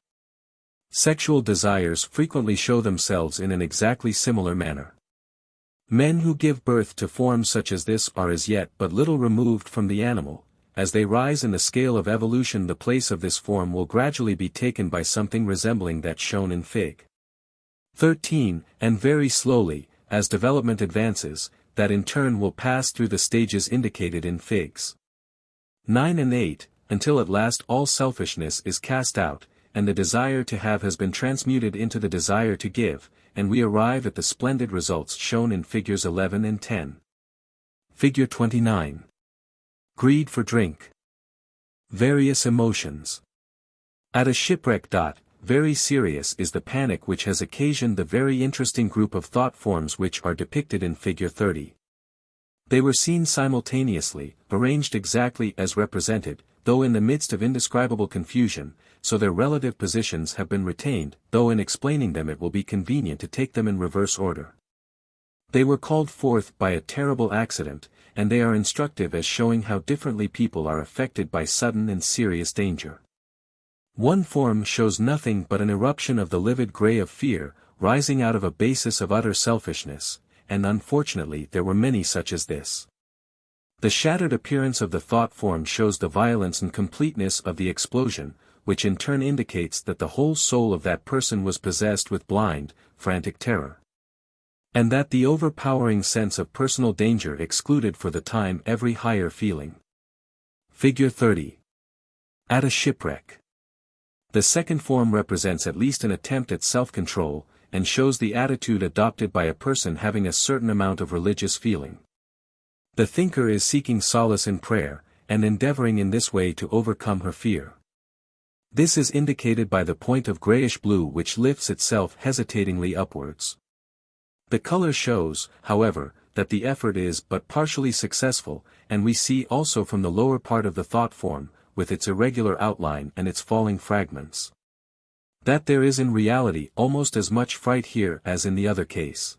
Sexual desires frequently show themselves in an exactly similar manner. Men who give birth to forms such as this are as yet but little removed from the animal. As they rise in the scale of evolution the place of this form will gradually be taken by something resembling that shown in Fig. 13, and very slowly, as development advances, that in turn will pass through the stages indicated in Figs 9 and 8, until at last all selfishness is cast out, and the desire to have has been transmuted into the desire to give, and we arrive at the splendid results shown in Figures 11 and 10. Figure 29. Greed for drink. Various emotions. At a shipwreck. Very serious is the panic which has occasioned the very interesting group of thought forms which are depicted in Figure 30. They were seen simultaneously, arranged exactly as represented, though in the midst of indescribable confusion, so their relative positions have been retained, though in explaining them it will be convenient to take them in reverse order. They were called forth by a terrible accident, and they are instructive as showing how differently people are affected by sudden and serious danger. One form shows nothing but an eruption of the livid gray of fear, rising out of a basis of utter selfishness, and unfortunately there were many such as this. The shattered appearance of the thought form shows the violence and completeness of the explosion, which in turn indicates that the whole soul of that person was possessed with blind, frantic terror. And that the overpowering sense of personal danger excluded for the time every higher feeling. Figure 30. At a shipwreck. The second form represents at least an attempt at self-control, and shows the attitude adopted by a person having a certain amount of religious feeling. The thinker is seeking solace in prayer, and endeavoring in this way to overcome her fear. This is indicated by the point of grayish-blue which lifts itself hesitatingly upwards. The color shows, however, that the effort is but partially successful, and we see also from the lower part of the thought form, with its irregular outline and its falling fragments, that there is in reality almost as much fright here as in the other case.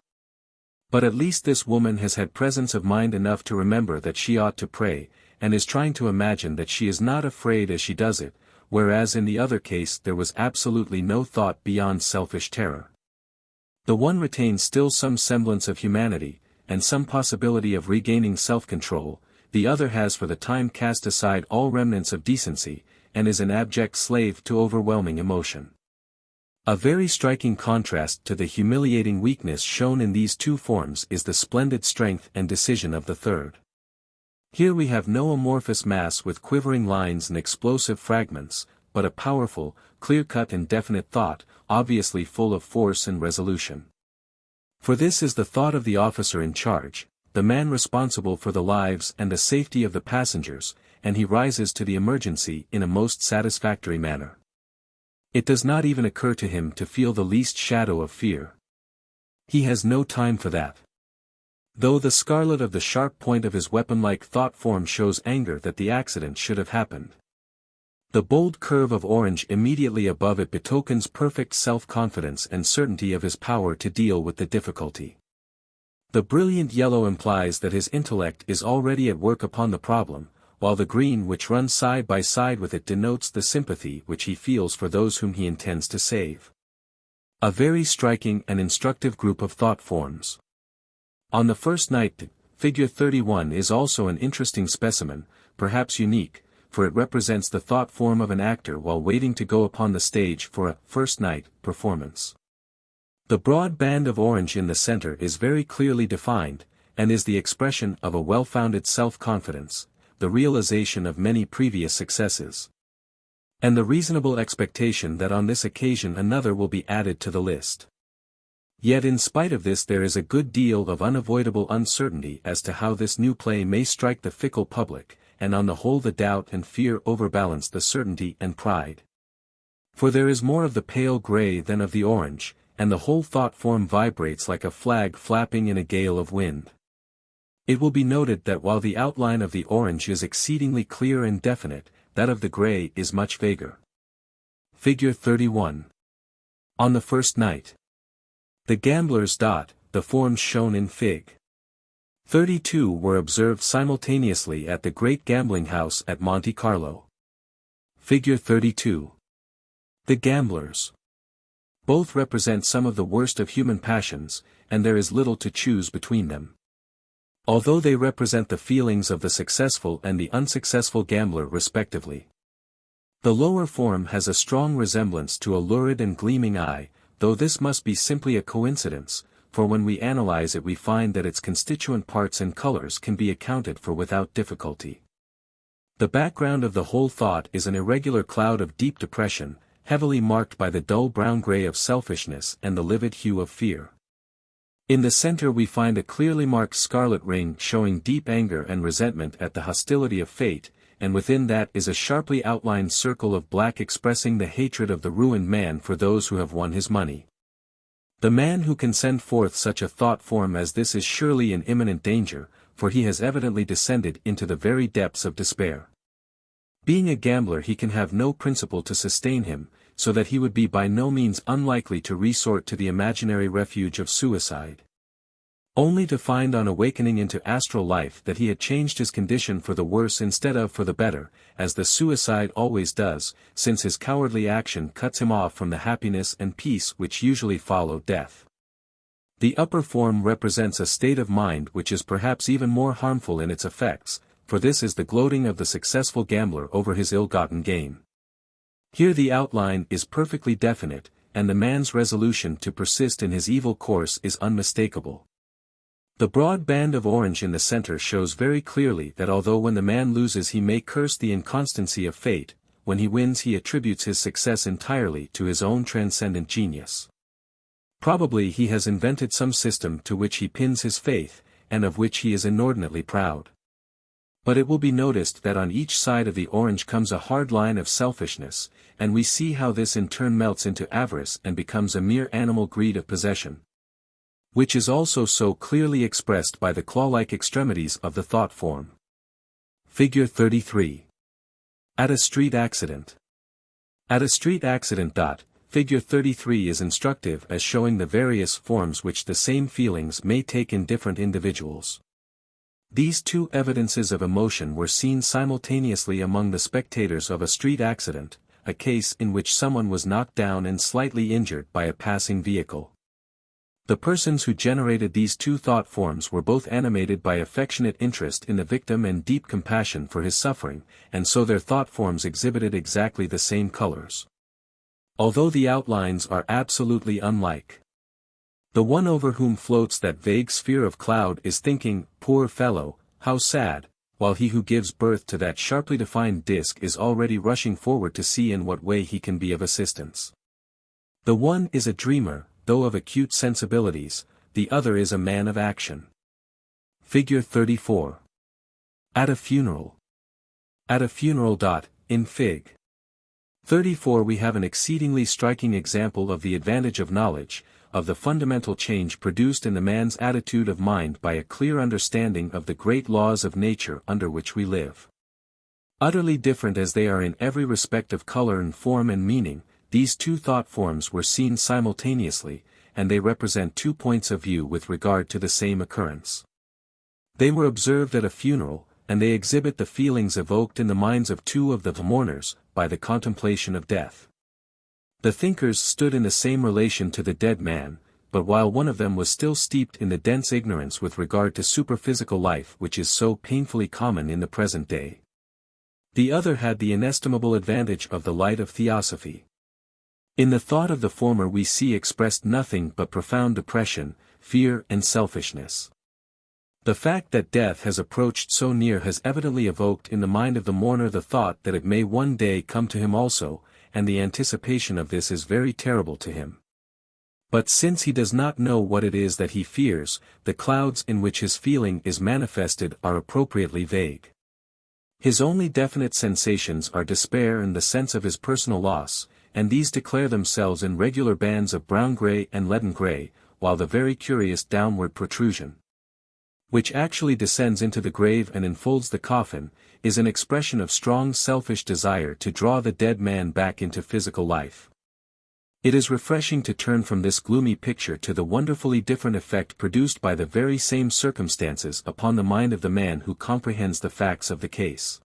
But at least this woman has had presence of mind enough to remember that she ought to pray, and is trying to imagine that she is not afraid as she does it, whereas in the other case there was absolutely no thought beyond selfish terror. The one retains still some semblance of humanity, and some possibility of regaining self-control, the other has for the time cast aside all remnants of decency, and is an abject slave to overwhelming emotion. A very striking contrast to the humiliating weakness shown in these two forms is the splendid strength and decision of the third. Here we have no amorphous mass with quivering lines and explosive fragments, but a powerful, clear-cut and definite thought, obviously full of force and resolution. For this is the thought of the officer in charge, the man responsible for the lives and the safety of the passengers, and he rises to the emergency in a most satisfactory manner. It does not even occur to him to feel the least shadow of fear. He has no time for that. Though the scarlet of the sharp point of his weapon-like thought form shows anger that the accident should have happened. The bold curve of orange immediately above it betokens perfect self-confidence and certainty of his power to deal with the difficulty. The brilliant yellow implies that his intellect is already at work upon the problem, while the green which runs side by side with it denotes the sympathy which he feels for those whom he intends to save. A very striking and instructive group of thought forms. On the first night, figure 31 is also an interesting specimen, perhaps unique, for it represents the thought form of an actor while waiting to go upon the stage for a first night performance. The broad band of orange in the center is very clearly defined, and is the expression of a well-founded self-confidence, the realization of many previous successes, and the reasonable expectation that on this occasion another will be added to the list. Yet in spite of this there is a good deal of unavoidable uncertainty as to how this new play may strike the fickle public, and on the whole the doubt and fear overbalance the certainty and pride. For there is more of the pale gray than of the orange, and the whole thought form vibrates like a flag flapping in a gale of wind. It will be noted that while the outline of the orange is exceedingly clear and definite, that of the gray is much vaguer. Figure 31. On the first night. The gamblers. The forms shown in Fig. 32 were observed simultaneously at the great gambling house at Monte Carlo. Figure 32. The gamblers. Both represent some of the worst of human passions, and there is little to choose between them. Although they represent the feelings of the successful and the unsuccessful gambler respectively. The lower form has a strong resemblance to a lurid and gleaming eye, though this must be simply a coincidence, for when we analyze it we find that its constituent parts and colors can be accounted for without difficulty. The background of the whole thought is an irregular cloud of deep depression, heavily marked by the dull brown-gray of selfishness and the livid hue of fear. In the center we find a clearly marked scarlet ring showing deep anger and resentment at the hostility of fate, and within that is a sharply outlined circle of black expressing the hatred of the ruined man for those who have won his money. The man who can send forth such a thought form as this is surely in imminent danger, for he has evidently descended into the very depths of despair. Being a gambler he can have no principle to sustain him, so that he would be by no means unlikely to resort to the imaginary refuge of suicide. only to find on awakening into astral life that he had changed his condition for the worse instead of for the better, as the suicide always does, since his cowardly action cuts him off from the happiness and peace which usually follow death. The upper form represents a state of mind which is perhaps even more harmful in its effects, for this is the gloating of the successful gambler over his ill-gotten gain. Here the outline is perfectly definite, and the man's resolution to persist in his evil course is unmistakable. The broad band of orange in the center shows very clearly that although when the man loses he may curse the inconstancy of fate, when he wins he attributes his success entirely to his own transcendent genius. Probably he has invented some system to which he pins his faith, and of which he is inordinately proud. But it will be noticed that on each side of the orange comes a hard line of selfishness, and we see how this in turn melts into avarice and becomes a mere animal greed of possession, which is also so clearly expressed by the claw-like extremities of the thought form. Figure 33. At a street accident. At a street accident. Figure 33 is instructive as showing the various forms which the same feelings may take in different individuals. These two evidences of emotion were seen simultaneously among the spectators of a street accident, a case in which someone was knocked down and slightly injured by a passing vehicle. The persons who generated these two thought forms were both animated by affectionate interest in the victim and deep compassion for his suffering, and so their thought forms exhibited exactly the same colors, although the outlines are absolutely unlike. The one over whom floats that vague sphere of cloud is thinking, "Poor fellow, how sad," while he who gives birth to that sharply defined disk is already rushing forward to see in what way he can be of assistance. The one is a dreamer, though of acute sensibilities, the other is a man of action. Figure 34. At a funeral. At a funeral. In Fig. 34 we have an exceedingly striking example of the advantage of knowledge, of the fundamental change produced in the man's attitude of mind by a clear understanding of the great laws of nature under which we live. Utterly different as they are in every respect of color and form and meaning, these two thought forms were seen simultaneously, and they represent two points of view with regard to the same occurrence. They were observed at a funeral, and they exhibit the feelings evoked in the minds of two of the mourners, by the contemplation of death. The thinkers stood in the same relation to the dead man, but while one of them was still steeped in the dense ignorance with regard to superphysical life which is so painfully common in the present day, the other had the inestimable advantage of the light of theosophy. In the thought of the former we see expressed nothing but profound depression, fear and selfishness. The fact that death has approached so near has evidently evoked in the mind of the mourner the thought that it may one day come to him also, and the anticipation of this is very terrible to him. But since he does not know what it is that he fears, the clouds in which his feeling is manifested are appropriately vague. His only definite sensations are despair and the sense of his personal loss, and these declare themselves in regular bands of brown-gray and leaden-gray, while the very curious downward protrusion, which actually descends into the grave and enfolds the coffin, is an expression of strong selfish desire to draw the dead man back into physical life. It is refreshing to turn from this gloomy picture to the wonderfully different effect produced by the very same circumstances upon the mind of the man who comprehends the facts of the case.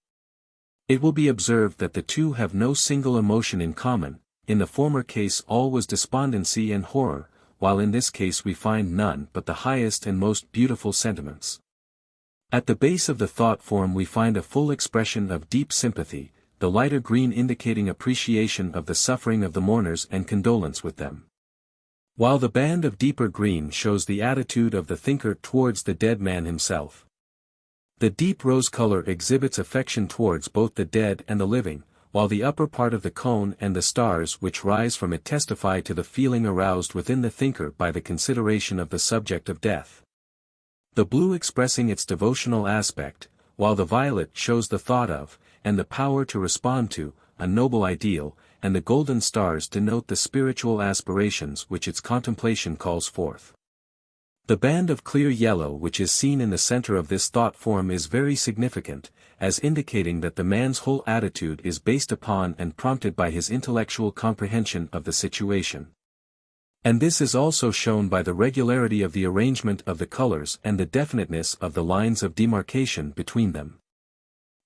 It will be observed that the two have no single emotion in common. In the former case all was despondency and horror, while in this case we find none but the highest and most beautiful sentiments. At the base of the thought form we find a full expression of deep sympathy, the lighter green indicating appreciation of the suffering of the mourners and condolence with them, while the band of deeper green shows the attitude of the thinker towards the dead man himself. The deep rose color exhibits affection towards both the dead and the living, while the upper part of the cone and the stars which rise from it testify to the feeling aroused within the thinker by the consideration of the subject of death. The blue expressing its devotional aspect, while the violet shows the thought of, and the power to respond to, a noble ideal, and the golden stars denote the spiritual aspirations which its contemplation calls forth. The band of clear yellow which is seen in the center of this thought form is very significant, as indicating that the man's whole attitude is based upon and prompted by his intellectual comprehension of the situation. And this is also shown by the regularity of the arrangement of the colors and the definiteness of the lines of demarcation between them.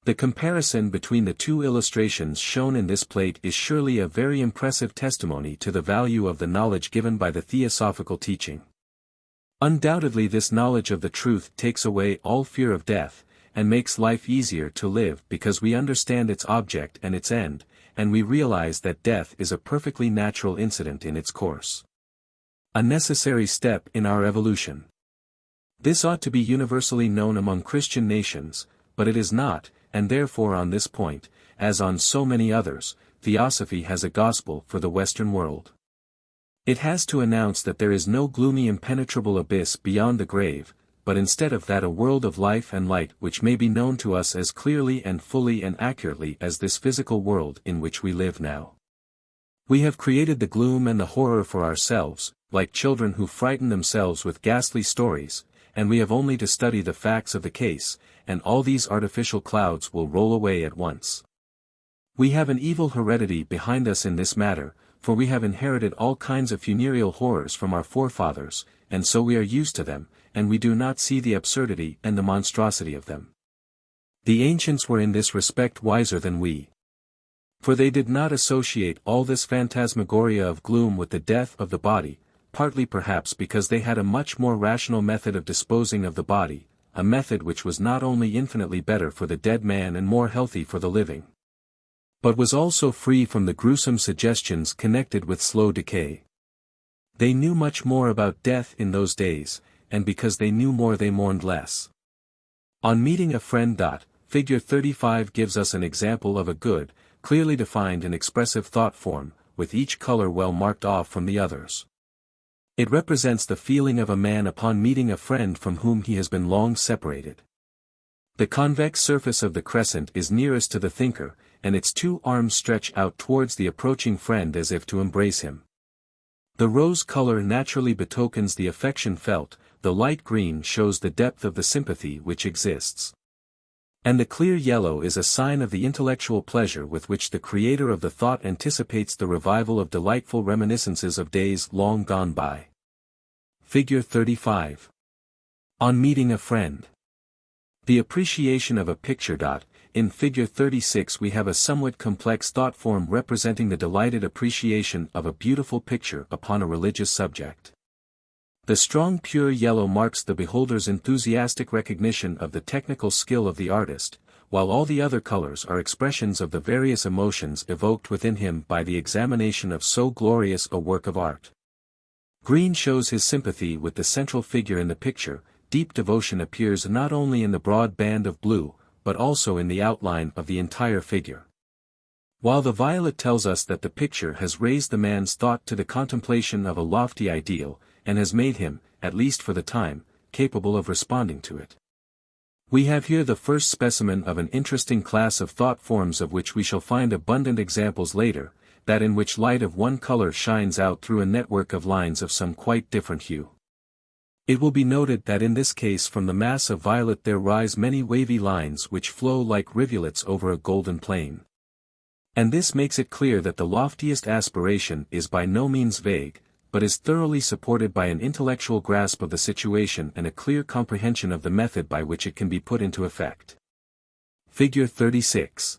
The comparison between the two illustrations shown in this plate is surely a very impressive testimony to the value of the knowledge given by the Theosophical teaching. Undoubtedly this knowledge of the truth takes away all fear of death, and makes life easier to live because we understand its object and its end, and we realize that death is a perfectly natural incident in its course. A necessary step in our evolution. This ought to be universally known among Christian nations, but it is not, and therefore on this point, as on so many others, Theosophy has a gospel for the Western world. It has to announce that there is no gloomy impenetrable abyss beyond the grave, but instead of that a world of life and light which may be known to us as clearly and fully and accurately as this physical world in which we live now. We have created the gloom and the horror for ourselves, like children who frighten themselves with ghastly stories, and we have only to study the facts of the case, and all these artificial clouds will roll away at once. We have an evil heredity behind us in this matter, for we have inherited all kinds of funereal horrors from our forefathers, and so we are used to them, and we do not see the absurdity and the monstrosity of them. The ancients were in this respect wiser than we. For they did not associate all this phantasmagoria of gloom with the death of the body, partly perhaps because they had a much more rational method of disposing of the body, a method which was not only infinitely better for the dead man and more healthy for the living, but was also free from the gruesome suggestions connected with slow decay. They knew much more about death in those days, and because they knew more they mourned less. On meeting a friend. Figure 35 gives us an example of a good, clearly defined and expressive thought form, with each color well marked off from the others. It represents the feeling of a man upon meeting a friend from whom he has been long separated. The convex surface of the crescent is nearest to the thinker, and its two arms stretch out towards the approaching friend as if to embrace him. The rose color naturally betokens the affection felt, the light green shows the depth of the sympathy which exists. And the clear yellow is a sign of the intellectual pleasure with which the creator of the thought anticipates the revival of delightful reminiscences of days long gone by. Figure 35. On meeting a friend. The appreciation of a picture. In Figure 36 we have a somewhat complex thought form representing the delighted appreciation of a beautiful picture upon a religious subject. The strong pure yellow marks the beholder's enthusiastic recognition of the technical skill of the artist, while all the other colors are expressions of the various emotions evoked within him by the examination of so glorious a work of art. Green shows his sympathy with the central figure in the picture. Deep devotion appears not only in the broad band of blue, but also in the outline of the entire figure. While the violet tells us that the picture has raised the man's thought to the contemplation of a lofty ideal, and has made him, at least for the time, capable of responding to it. We have here the first specimen of an interesting class of thought forms of which we shall find abundant examples later, that in which light of one color shines out through a network of lines of some quite different hue. It will be noted that in this case from the mass of violet there rise many wavy lines which flow like rivulets over a golden plain. And this makes it clear that the loftiest aspiration is by no means vague, but is thoroughly supported by an intellectual grasp of the situation and a clear comprehension of the method by which it can be put into effect. Figure 36.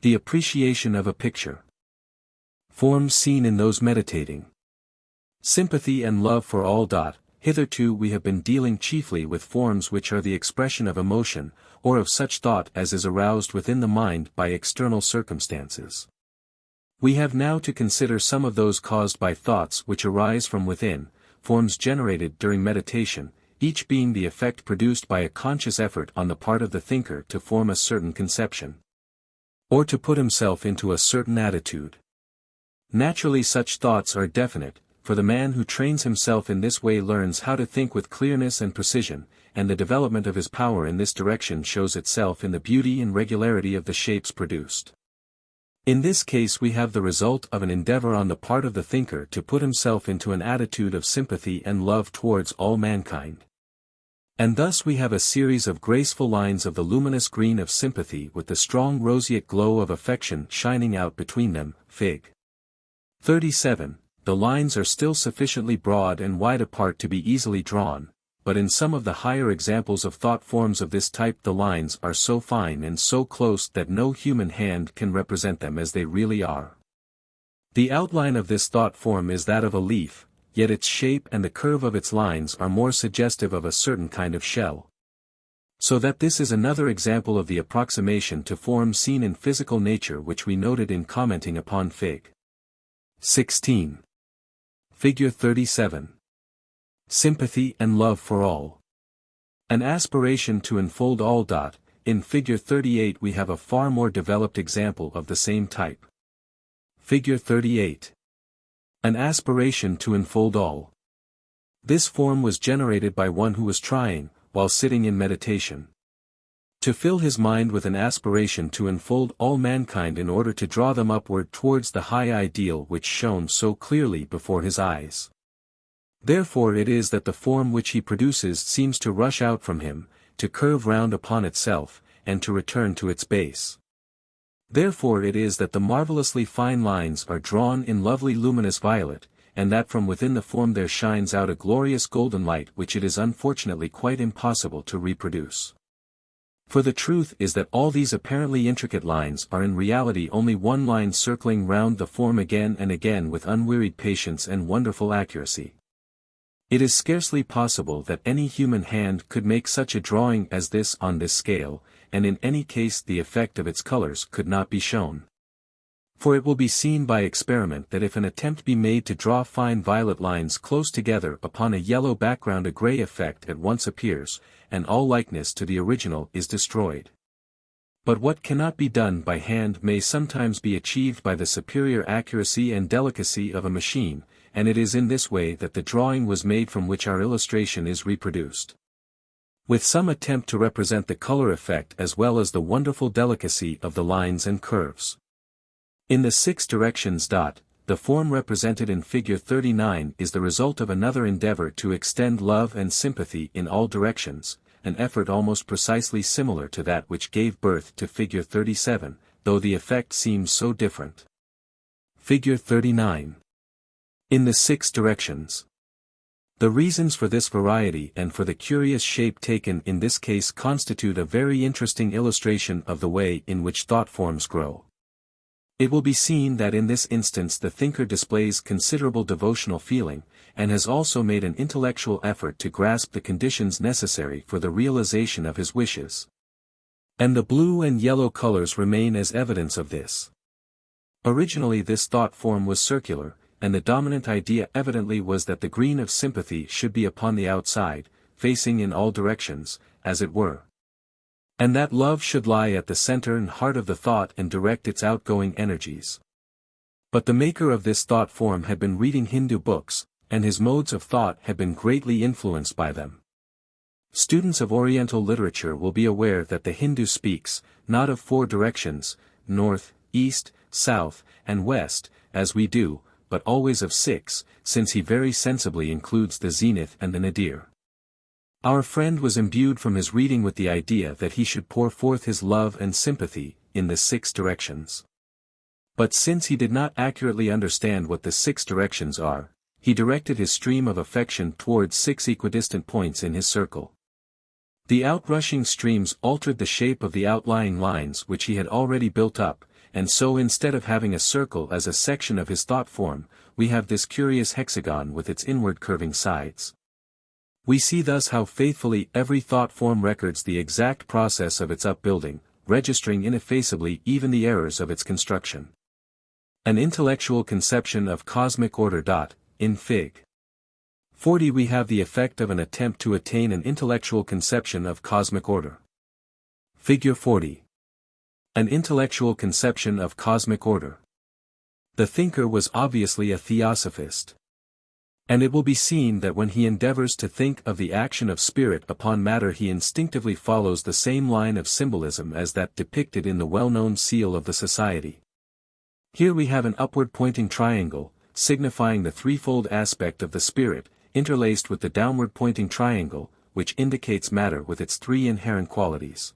The appreciation of a picture. Forms seen in those meditating. Sympathy and love for all. Hitherto we have been dealing chiefly with forms which are the expression of emotion, or of such thought as is aroused within the mind by external circumstances. We have now to consider some of those caused by thoughts which arise from within, forms generated during meditation, each being the effect produced by a conscious effort on the part of the thinker to form a certain conception, or to put himself into a certain attitude. Naturally such thoughts are definite, for the man who trains himself in this way learns how to think with clearness and precision, and the development of his power in this direction shows itself in the beauty and regularity of the shapes produced. In this case we have the result of an endeavor on the part of the thinker to put himself into an attitude of sympathy and love towards all mankind. And thus we have a series of graceful lines of the luminous green of sympathy with the strong roseate glow of affection shining out between them. Fig. 37. the lines are still sufficiently broad and wide apart to be easily drawn, but in some of the higher examples of thought forms of this type the lines are so fine and so close that no human hand can represent them as they really are. The outline of this thought form is that of a leaf, yet its shape and the curve of its lines are more suggestive of a certain kind of shell. So that this is another example of the approximation to form seen in physical nature which we noted in commenting upon Fig. 16. Figure 37. Sympathy and love for all. An aspiration to enfold all. In Figure 38 we have a far more developed example of the same type. Figure 38. An aspiration to enfold all. This form was generated by one who was trying, while sitting in meditation, to fill his mind with an aspiration to enfold all mankind in order to draw them upward towards the high ideal which shone so clearly before his eyes. Therefore it is that the form which he produces seems to rush out from him, to curve round upon itself, and to return to its base. Therefore it is that the marvelously fine lines are drawn in lovely luminous violet, and that from within the form there shines out a glorious golden light which it is unfortunately quite impossible to reproduce. For the truth is that all these apparently intricate lines are in reality only one line circling round the form again and again with unwearied patience and wonderful accuracy. It is scarcely possible that any human hand could make such a drawing as this on this scale, and in any case the effect of its colors could not be shown. For it will be seen by experiment that if an attempt be made to draw fine violet lines close together upon a yellow background a gray effect at once appears, and all likeness to the original is destroyed. But what cannot be done by hand may sometimes be achieved by the superior accuracy and delicacy of a machine, and it is in this way that the drawing was made from which our illustration is reproduced. With some attempt to represent the color effect as well as the wonderful delicacy of the lines and curves. In the 6 directions. The form represented in Figure 39 is the result of another endeavor to extend love and sympathy in all directions, an effort almost precisely similar to that which gave birth to Figure 37, though the effect seems so different. Figure 39. In the 6 directions. The reasons for this variety and for the curious shape taken in this case constitute a very interesting illustration of the way in which thought forms grow. It will be seen that in this instance the thinker displays considerable devotional feeling, and has also made an intellectual effort to grasp the conditions necessary for the realization of his wishes. And the blue and yellow colors remain as evidence of this. Originally this thought form was circular, and the dominant idea evidently was that the green of sympathy should be upon the outside, facing in all directions, as it were. And that love should lie at the center and heart of the thought and direct its outgoing energies. But the maker of this thought form had been reading Hindu books, and his modes of thought had been greatly influenced by them. Students of Oriental literature will be aware that the Hindu speaks, not of 4 directions, north, east, south, and west, as we do, but always of 6, since he very sensibly includes the zenith and the nadir. Our friend was imbued from his reading with the idea that he should pour forth his love and sympathy, in the 6 directions. But since he did not accurately understand what the 6 directions are, he directed his stream of affection towards 6 equidistant points in his circle. The outrushing streams altered the shape of the outlying lines which he had already built up, and so instead of having a circle as a section of his thought form, we have this curious hexagon with its inward curving sides. We see thus how faithfully every thought form records the exact process of its upbuilding, registering ineffaceably even the errors of its construction. An intellectual conception of cosmic order. In Fig. 40 we have the effect of an attempt to attain an intellectual conception of cosmic order. Figure 40. An intellectual conception of cosmic order. The thinker was obviously a theosophist. And it will be seen that when he endeavors to think of the action of spirit upon matter he instinctively follows the same line of symbolism as that depicted in the well-known seal of the Society. Here we have an upward-pointing triangle, signifying the threefold aspect of the spirit, interlaced with the downward-pointing triangle, which indicates matter with its 3 inherent qualities.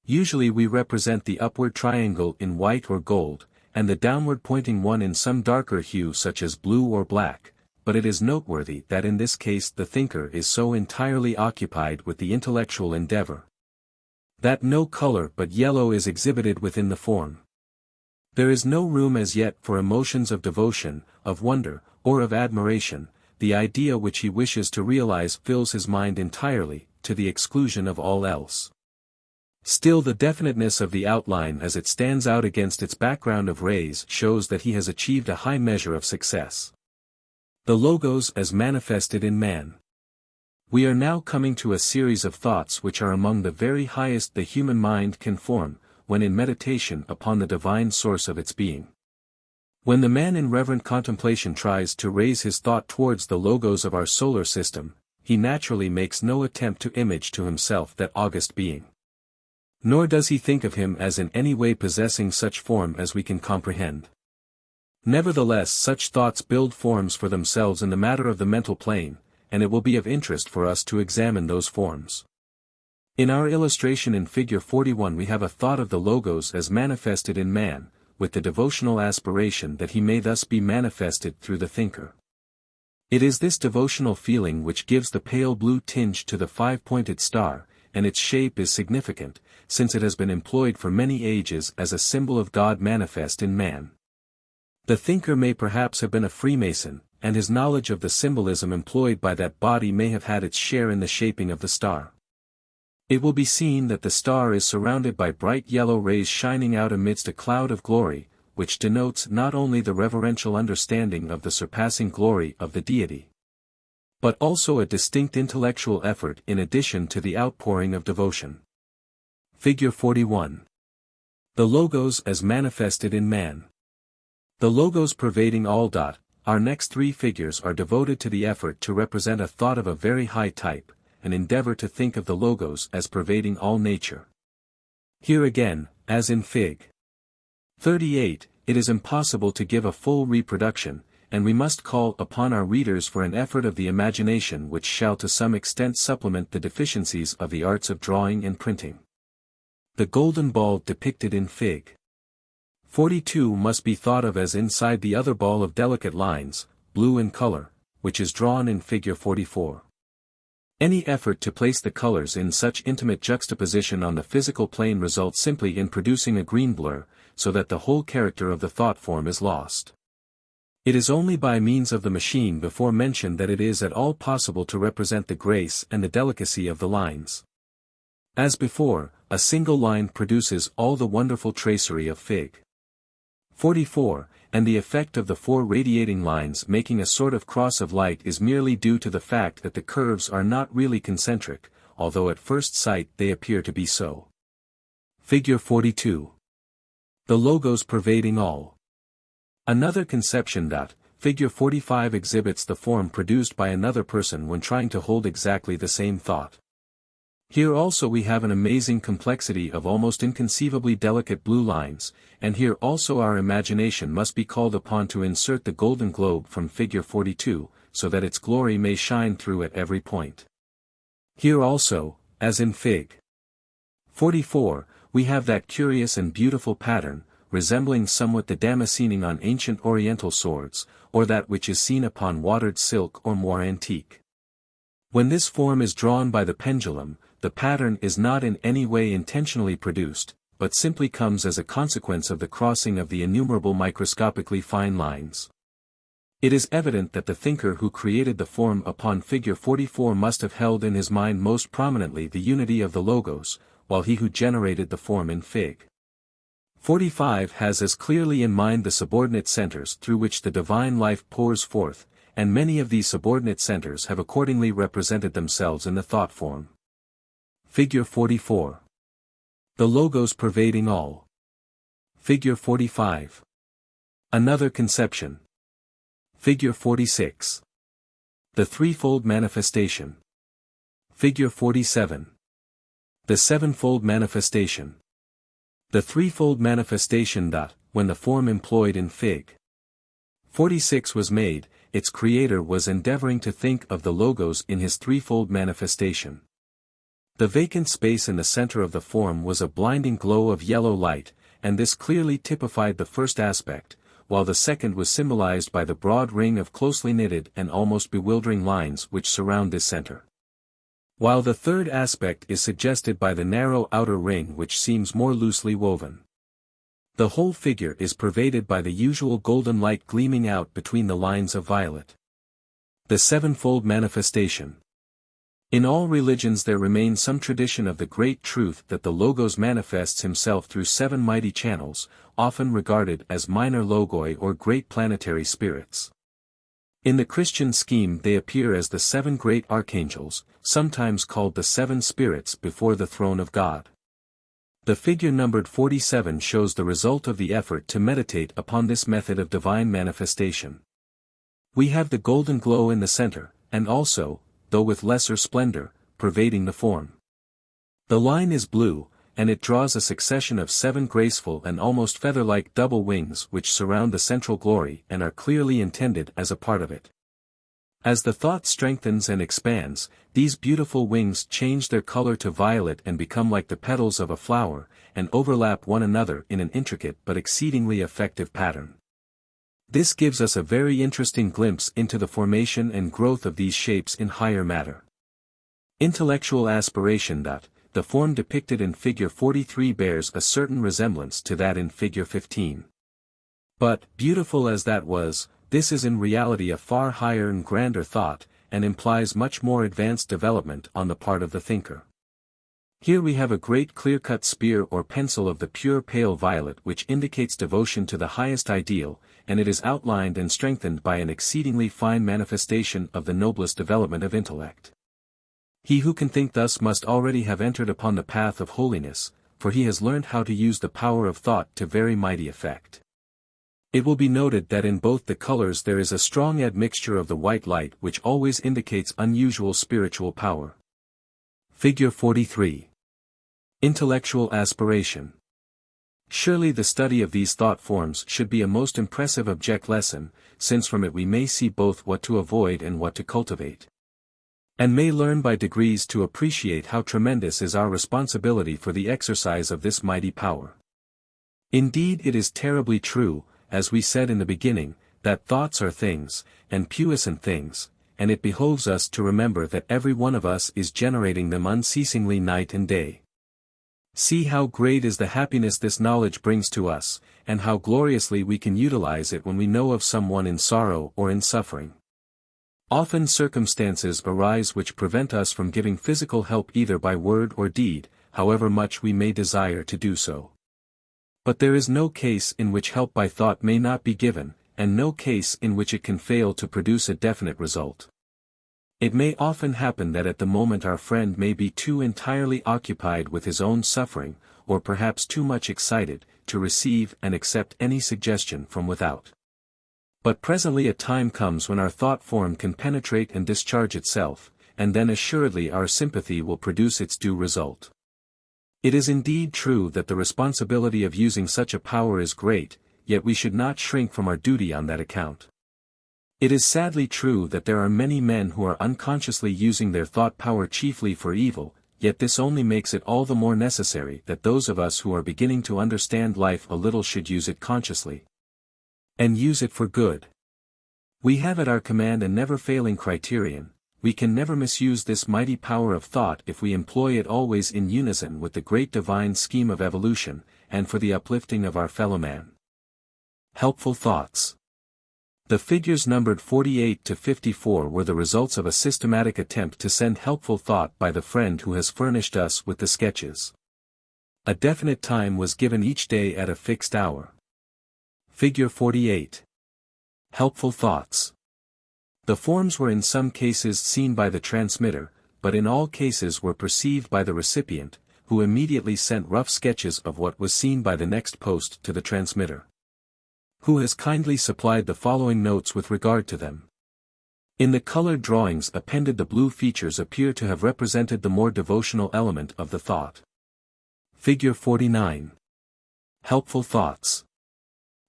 Usually we represent the upward triangle in white or gold, and the downward pointing one in some darker hue such as blue or black, but it is noteworthy that in this case the thinker is so entirely occupied with the intellectual endeavor that no color but yellow is exhibited within the form. There is no room as yet for emotions of devotion, of wonder, or of admiration. The idea which he wishes to realize fills his mind entirely, to the exclusion of all else. Still the definiteness of the outline as it stands out against its background of rays shows that he has achieved a high measure of success. The logos as manifested in man. We are now coming to a series of thoughts which are among the very highest the human mind can form, when in meditation upon the divine source of its being. When the man in reverent contemplation tries to raise his thought towards the logos of our solar system, he naturally makes no attempt to image to himself that august being. Nor does he think of him as in any way possessing such form as we can comprehend. Nevertheless, such thoughts build forms for themselves in the matter of the mental plane, and it will be of interest for us to examine those forms. In our illustration in Figure 41 we have a thought of the logos as manifested in man, with the devotional aspiration that he may thus be manifested through the thinker. It is this devotional feeling which gives the pale blue tinge to the five-pointed star, and its shape is significant, since it has been employed for many ages as a symbol of God manifest in man. The thinker may perhaps have been a Freemason, and his knowledge of the symbolism employed by that body may have had its share in the shaping of the star. It will be seen that the star is surrounded by bright yellow rays shining out amidst a cloud of glory, which denotes not only the reverential understanding of the surpassing glory of the deity, but also a distinct intellectual effort in addition to the outpouring of devotion. Figure 41. The logos as manifested in man. The logos pervading all. Our next three figures are devoted to the effort to represent a thought of a very high type, an endeavor to think of the logos as pervading all nature. Here again, as in Fig. 38, it is impossible to give a full reproduction, and we must call upon our readers for an effort of the imagination which shall to some extent supplement the deficiencies of the arts of drawing and printing. The golden ball depicted in Fig. 42 must be thought of as inside the other ball of delicate lines, blue in color, which is drawn in Figure 44. Any effort to place the colors in such intimate juxtaposition on the physical plane results simply in producing a green blur, so that the whole character of the thought form is lost. It is only by means of the machine before mentioned that it is at all possible to represent the grace and the delicacy of the lines. As before, a single line produces all the wonderful tracery of Fig. 44, and the effect of the four radiating lines making a sort of cross of light is merely due to the fact that the curves are not really concentric, although at first sight they appear to be so. Figure 42. The logos pervading all. Another conception. Figure 45 exhibits the form produced by another person when trying to hold exactly the same thought. Here also we have an amazing complexity of almost inconceivably delicate blue lines, and here also our imagination must be called upon to insert the golden globe from Figure 42, so that its glory may shine through at every point. Here also, as in Fig. 44, we have that curious and beautiful pattern, resembling somewhat the damascening on ancient oriental swords, or that which is seen upon watered silk or more antique. When this form is drawn by the pendulum, the pattern is not in any way intentionally produced, but simply comes as a consequence of the crossing of the innumerable microscopically fine lines. It is evident that the thinker who created the form upon Figure 44 must have held in his mind most prominently the unity of the logos, while he who generated the form in Fig. 45 has as clearly in mind the subordinate centers through which the divine life pours forth, and many of these subordinate centers have accordingly represented themselves in the thought form. Figure 44. The logos pervading all. Figure 45. Another conception. Figure 46. The threefold manifestation. Figure 47. The sevenfold manifestation. The threefold manifestation. When the form employed in Fig. 46 was made, its creator was endeavoring to think of the logos in his threefold manifestation. The vacant space in the center of the form was a blinding glow of yellow light, and this clearly typified the first aspect, while the second was symbolized by the broad ring of closely knitted and almost bewildering lines which surround this center. While the third aspect is suggested by the narrow outer ring which seems more loosely woven. The whole figure is pervaded by the usual golden light gleaming out between the lines of violet. The sevenfold manifestation. In all religions there remains some tradition of the great truth that the Logos manifests himself through 7 mighty channels, often regarded as minor logoi or great planetary spirits. In the Christian scheme they appear as the 7 great archangels, sometimes called the 7 spirits before the throne of God. The figure numbered 47 shows the result of the effort to meditate upon this method of divine manifestation. We have the golden glow in the center, and also, though with lesser splendor, pervading the form. The line is blue, and it draws a succession of 7 graceful and almost feather-like double wings which surround the central glory and are clearly intended as a part of it. As the thought strengthens and expands, these beautiful wings change their color to violet and become like the petals of a flower, and overlap one another in an intricate but exceedingly effective pattern. This gives us a very interesting glimpse into the formation and growth of these shapes in higher matter. Intellectual aspiration. The form depicted in figure 43 bears a certain resemblance to that in figure 15. But, beautiful as that was, this is in reality a far higher and grander thought, and implies much more advanced development on the part of the thinker. Here we have a great clear-cut spear or pencil of the pure pale violet which indicates devotion to the highest ideal, and it is outlined and strengthened by an exceedingly fine manifestation of the noblest development of intellect. He who can think thus must already have entered upon the path of holiness, for he has learned how to use the power of thought to very mighty effect. It will be noted that in both the colors there is a strong admixture of the white light which always indicates unusual spiritual power. Figure 43. Intellectual aspiration. Surely the study of these thought forms should be a most impressive object lesson, since from it we may see both what to avoid and what to cultivate. And may learn by degrees to appreciate how tremendous is our responsibility for the exercise of this mighty power. Indeed it is terribly true, as we said in the beginning, that thoughts are things, and puissant things, and it behoves us to remember that every one of us is generating them unceasingly night and day. See how great is the happiness this knowledge brings to us, and how gloriously we can utilize it when we know of someone in sorrow or in suffering. Often circumstances arise which prevent us from giving physical help either by word or deed, however much we may desire to do so. But there is no case in which help by thought may not be given, and no case in which it can fail to produce a definite result. It may often happen that at the moment our friend may be too entirely occupied with his own suffering, or perhaps too much excited, to receive and accept any suggestion from without. But presently a time comes when our thought form can penetrate and discharge itself, and then assuredly our sympathy will produce its due result. It is indeed true that the responsibility of using such a power is great, yet we should not shrink from our duty on that account. It is sadly true that there are many men who are unconsciously using their thought power chiefly for evil, yet this only makes it all the more necessary that those of us who are beginning to understand life a little should use it consciously. And use it for good. We have at our command a never-failing criterion: we can never misuse this mighty power of thought if we employ it always in unison with the great divine scheme of evolution, and for the uplifting of our fellow man. Helpful thoughts. The figures numbered 48 to 54 were the results of a systematic attempt to send helpful thought by the friend who has furnished us with the sketches. A definite time was given each day at a fixed hour. Figure 48. Helpful thoughts. The forms were in some cases seen by the transmitter, but in all cases were perceived by the recipient, who immediately sent rough sketches of what was seen by the next post to the transmitter, who has kindly supplied the following notes with regard to them. In the colored drawings appended the blue features appear to have represented the more devotional element of the thought. Figure 49. Helpful thoughts.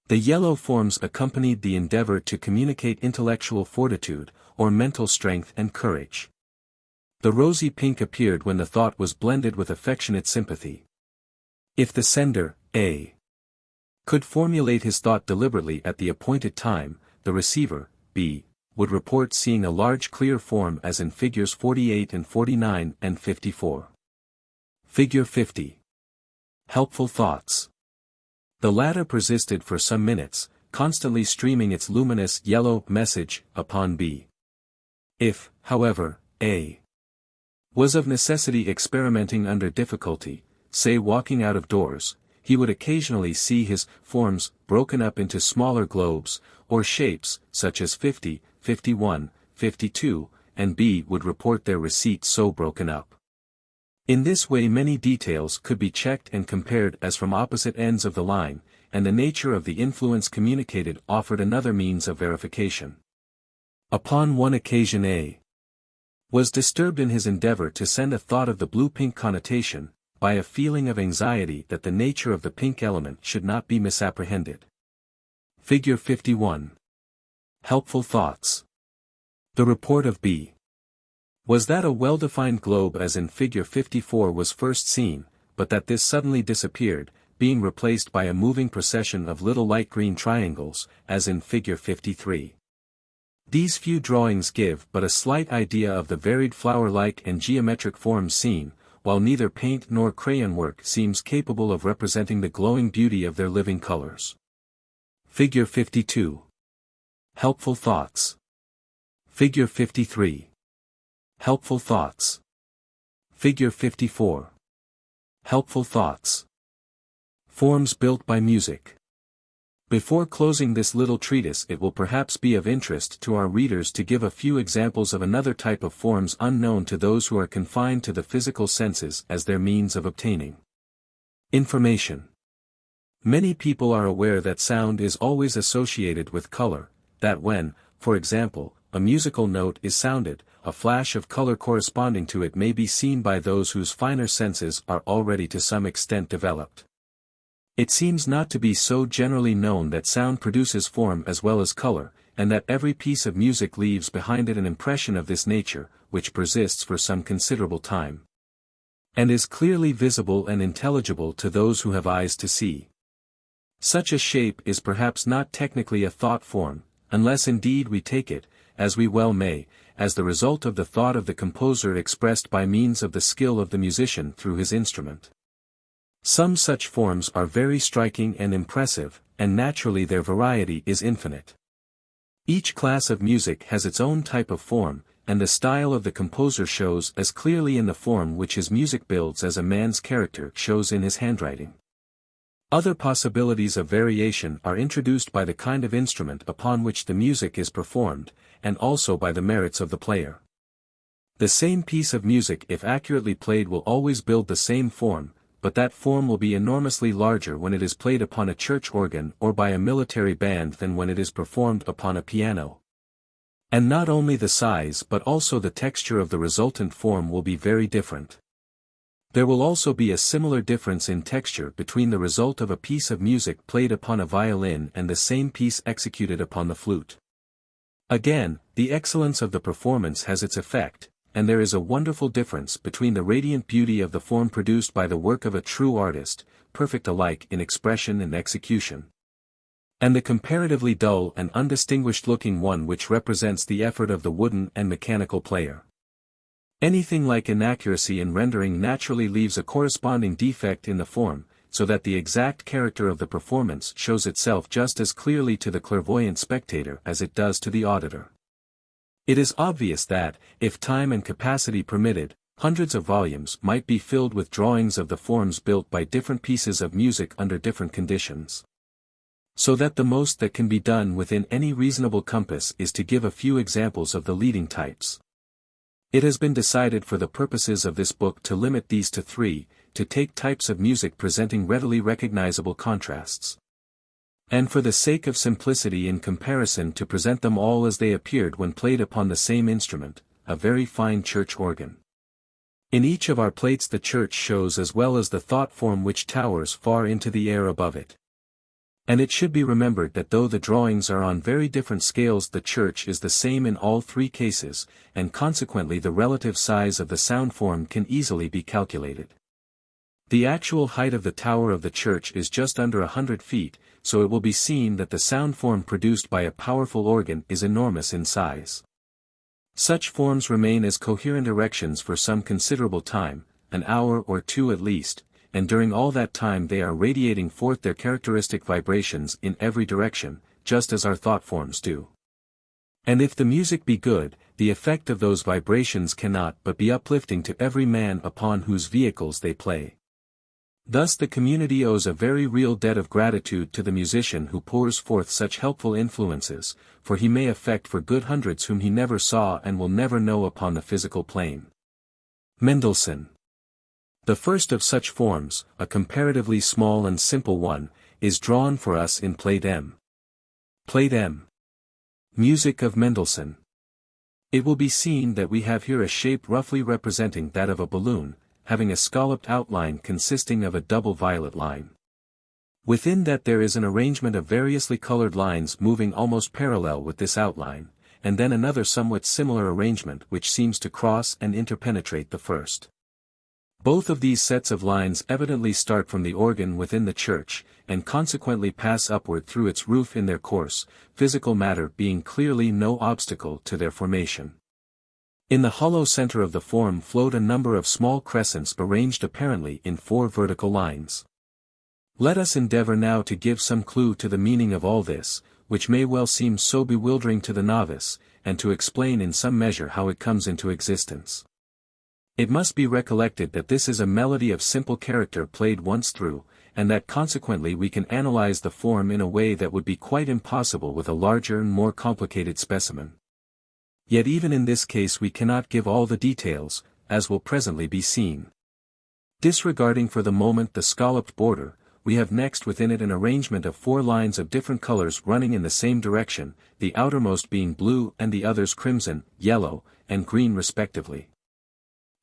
The yellow forms accompanied the endeavor to communicate intellectual fortitude, or mental strength and courage. The rosy pink appeared when the thought was blended with affectionate sympathy. If the sender, A. could formulate his thought deliberately at the appointed time, the receiver, B, would report seeing a large clear form as in figures 48 and 49 and 54. Figure 50. Helpful thoughts. The latter persisted for some minutes, constantly streaming its luminous yellow message upon B. If, however, A was of necessity experimenting under difficulty, say walking out of doors, he would occasionally see his forms broken up into smaller globes, or shapes, such as 50, 51, 52, and B would report their receipt so broken up. In this way many details could be checked and compared as from opposite ends of the line, and the nature of the influence communicated offered another means of verification. Upon one occasion A was disturbed in his endeavor to send a thought of the blue-pink connotation, by a feeling of anxiety that the nature of the pink element should not be misapprehended. Figure 51. Helpful thoughts. The report of B was that a well-defined globe as in figure 54 was first seen, but that this suddenly disappeared, being replaced by a moving procession of little light green triangles, as in figure 53. These few drawings give but a slight idea of the varied flower-like and geometric forms seen, while neither paint nor crayon work seems capable of representing the glowing beauty of their living colors. Figure 52. Helpful thoughts. Figure 53. Helpful thoughts. Figure 54. Helpful thoughts. Forms built by music. Before closing this little treatise, it will perhaps be of interest to our readers to give a few examples of another type of forms unknown to those who are confined to the physical senses as their means of obtaining information. Many people are aware that sound is always associated with color, that when, for example, a musical note is sounded, a flash of color corresponding to it may be seen by those whose finer senses are already to some extent developed. It seems not to be so generally known that sound produces form as well as color, and that every piece of music leaves behind it an impression of this nature, which persists for some considerable time, and is clearly visible and intelligible to those who have eyes to see. Such a shape is perhaps not technically a thought form, unless indeed we take it, as we well may, as the result of the thought of the composer expressed by means of the skill of the musician through his instrument. Some such forms are very striking and impressive, and naturally their variety is infinite. Each class of music has its own type of form, and the style of the composer shows as clearly in the form which his music builds as a man's character shows in his handwriting. Other possibilities of variation are introduced by the kind of instrument upon which the music is performed, and also by the merits of the player. The same piece of music if accurately played will always build the same form, but that form will be enormously larger when it is played upon a church organ or by a military band than when it is performed upon a piano. And not only the size but also the texture of the resultant form will be very different. There will also be a similar difference in texture between the result of a piece of music played upon a violin and the same piece executed upon the flute. Again, the excellence of the performance has its effect, and there is a wonderful difference between the radiant beauty of the form produced by the work of a true artist, perfect alike in expression and execution, and the comparatively dull and undistinguished-looking one which represents the effort of the wooden and mechanical player. Anything like inaccuracy in rendering naturally leaves a corresponding defect in the form, so that the exact character of the performance shows itself just as clearly to the clairvoyant spectator as it does to the auditor. It is obvious that, if time and capacity permitted, hundreds of volumes might be filled with drawings of the forms built by different pieces of music under different conditions. So that the most that can be done within any reasonable compass is to give a few examples of the leading types. It has been decided for the purposes of this book to limit these to 3, to take types of music presenting readily recognizable contrasts, and for the sake of simplicity in comparison to present them all as they appeared when played upon the same instrument, a very fine church organ. In each of our plates the church shows as well as the thought form which towers far into the air above it. And it should be remembered that though the drawings are on very different scales, the church is the same in all 3 cases, and consequently the relative size of the sound form can easily be calculated. The actual height of the tower of the church is just under 100 feet, so it will be seen that the sound form produced by a powerful organ is enormous in size. Such forms remain as coherent erections for some considerable time, an hour or two at least, and during all that time they are radiating forth their characteristic vibrations in every direction, just as our thought forms do. And if the music be good, the effect of those vibrations cannot but be uplifting to every man upon whose vehicles they play. Thus the community owes a very real debt of gratitude to the musician who pours forth such helpful influences, for he may affect for good hundreds whom he never saw and will never know upon the physical plane. Mendelssohn. The first of such forms, a comparatively small and simple one, is drawn for us in Plate M. Plate M. Music of Mendelssohn. It will be seen that we have here a shape roughly representing that of a balloon, having a scalloped outline consisting of a double violet line. Within that there is an arrangement of variously colored lines moving almost parallel with this outline, and then another somewhat similar arrangement which seems to cross and interpenetrate the first. Both of these sets of lines evidently start from the organ within the church, and consequently pass upward through its roof in their course, physical matter being clearly no obstacle to their formation. In the hollow center of the form float a number of small crescents arranged apparently in 4 vertical lines. Let us endeavor now to give some clue to the meaning of all this, which may well seem so bewildering to the novice, and to explain in some measure how it comes into existence. It must be recollected that this is a melody of simple character played once through, and that consequently we can analyze the form in a way that would be quite impossible with a larger and more complicated specimen. Yet even in this case we cannot give all the details, as will presently be seen. Disregarding for the moment the scalloped border, we have next within it an arrangement of 4 lines of different colors running in the same direction, the outermost being blue and the others crimson, yellow, and green respectively.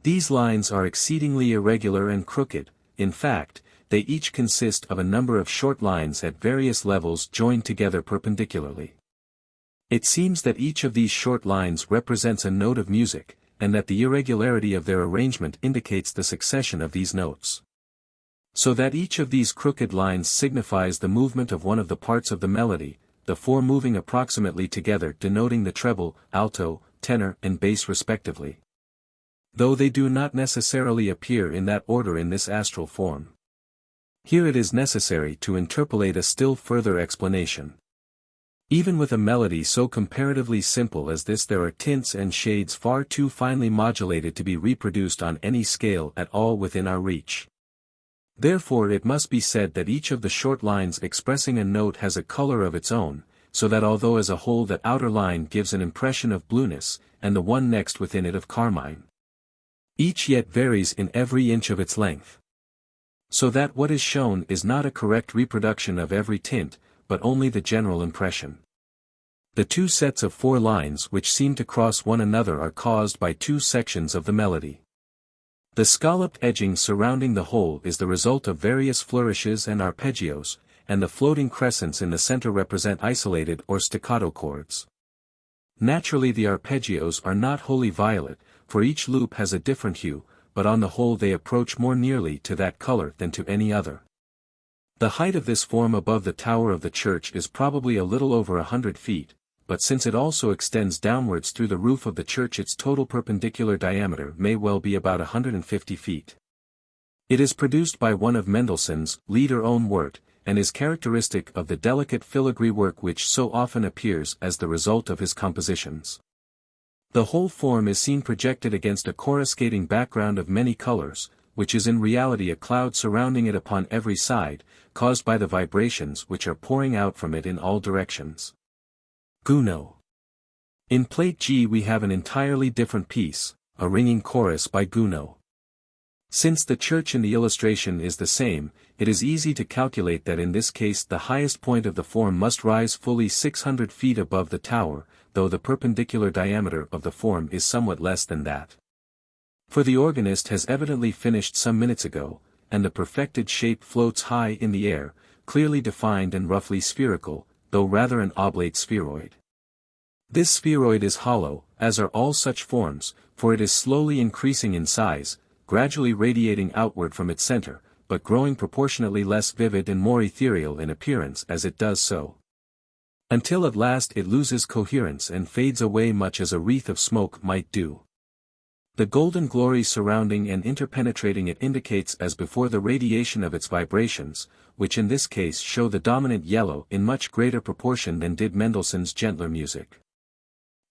These lines are exceedingly irregular and crooked, in fact, they each consist of a number of short lines at various levels joined together perpendicularly. It seems that each of these short lines represents a note of music, and that the irregularity of their arrangement indicates the succession of these notes. So that each of these crooked lines signifies the movement of one of the parts of the melody, the 4 moving approximately together denoting the treble, alto, tenor and bass respectively. Though they do not necessarily appear in that order in this astral form. Here it is necessary to interpolate a still further explanation. Even with a melody so comparatively simple as this there are tints and shades far too finely modulated to be reproduced on any scale at all within our reach. Therefore it must be said that each of the short lines expressing a note has a color of its own, so that although as a whole that outer line gives an impression of blueness, and the one next within it of carmine, each yet varies in every inch of its length. So that what is shown is not a correct reproduction of every tint, but only the general impression. The 2 sets of 4 lines which seem to cross one another are caused by 2 sections of the melody. The scalloped edging surrounding the whole is the result of various flourishes and arpeggios, and the floating crescents in the center represent isolated or staccato chords. Naturally the arpeggios are not wholly violet, for each loop has a different hue, but on the whole they approach more nearly to that color than to any other. The height of this form above the tower of the church is probably a little over 100 feet, but since it also extends downwards through the roof of the church its total perpendicular diameter may well be about 150 feet. It is produced by one of Mendelssohn's Lieder ohne Wort, and is characteristic of the delicate filigree work which so often appears as the result of his compositions. The whole form is seen projected against a coruscating background of many colors, which is in reality a cloud surrounding it upon every side, caused by the vibrations which are pouring out from it in all directions. Gounod. In Plate G we have an entirely different piece, a ringing chorus by Gounod. Since the church in the illustration is the same, it is easy to calculate that in this case the highest point of the form must rise fully 600 feet above the tower, though the perpendicular diameter of the form is somewhat less than that. For the organist has evidently finished some minutes ago, and the perfected shape floats high in the air, clearly defined and roughly spherical, though rather an oblate spheroid. This spheroid is hollow, as are all such forms, for it is slowly increasing in size, gradually radiating outward from its center, but growing proportionately less vivid and more ethereal in appearance as it does so. Until at last it loses coherence and fades away much as a wreath of smoke might do. The golden glory surrounding and interpenetrating it indicates as before the radiation of its vibrations, which in this case show the dominant yellow in much greater proportion than did Mendelssohn's gentler music.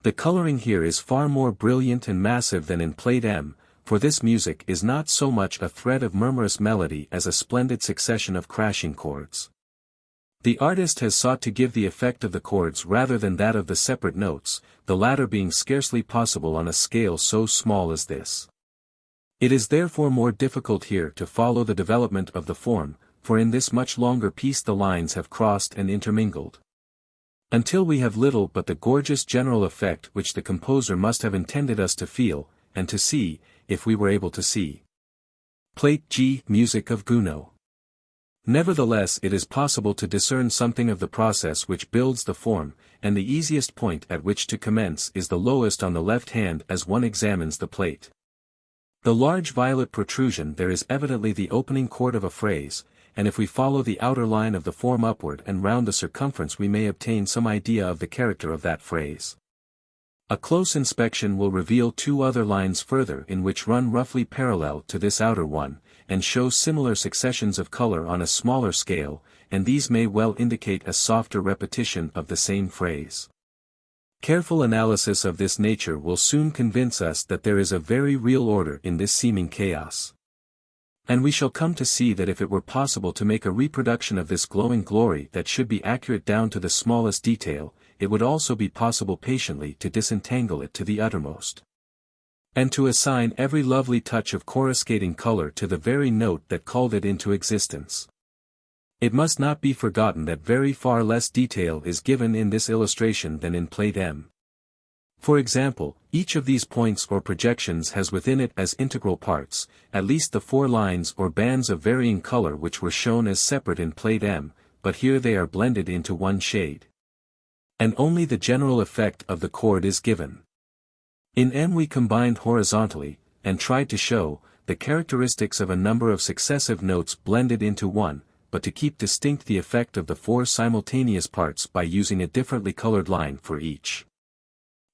The coloring here is far more brilliant and massive than in Plate M, for this music is not so much a thread of murmurous melody as a splendid succession of crashing chords. The artist has sought to give the effect of the chords rather than that of the separate notes, the latter being scarcely possible on a scale so small as this. It is therefore more difficult here to follow the development of the form, for in this much longer piece the lines have crossed and intermingled. Until we have little but the gorgeous general effect which the composer must have intended us to feel, and to see, if we were able to see. Plate G. Music of Gounod. Nevertheless it is possible to discern something of the process which builds the form, and the easiest point at which to commence is the lowest on the left hand as one examines the plate. The large violet protrusion there is evidently the opening chord of a phrase, and if we follow the outer line of the form upward and round the circumference we may obtain some idea of the character of that phrase. A close inspection will reveal two other lines further in which run roughly parallel to this outer one, and show similar successions of color on a smaller scale, and these may well indicate a softer repetition of the same phrase. Careful analysis of this nature will soon convince us that there is a very real order in this seeming chaos. And we shall come to see that if it were possible to make a reproduction of this glowing glory that should be accurate down to the smallest detail, it would also be possible patiently to disentangle it to the uttermost. And to assign every lovely touch of coruscating color to the very note that called it into existence. It must not be forgotten that very far less detail is given in this illustration than in Plate M. For example, each of these points or projections has within it as integral parts, at least the 4 lines or bands of varying color which were shown as separate in Plate M, but here they are blended into one shade. And only the general effect of the chord is given. In M we combined horizontally, and tried to show, the characteristics of a number of successive notes blended into one, but to keep distinct the effect of the 4 simultaneous parts by using a differently colored line for each.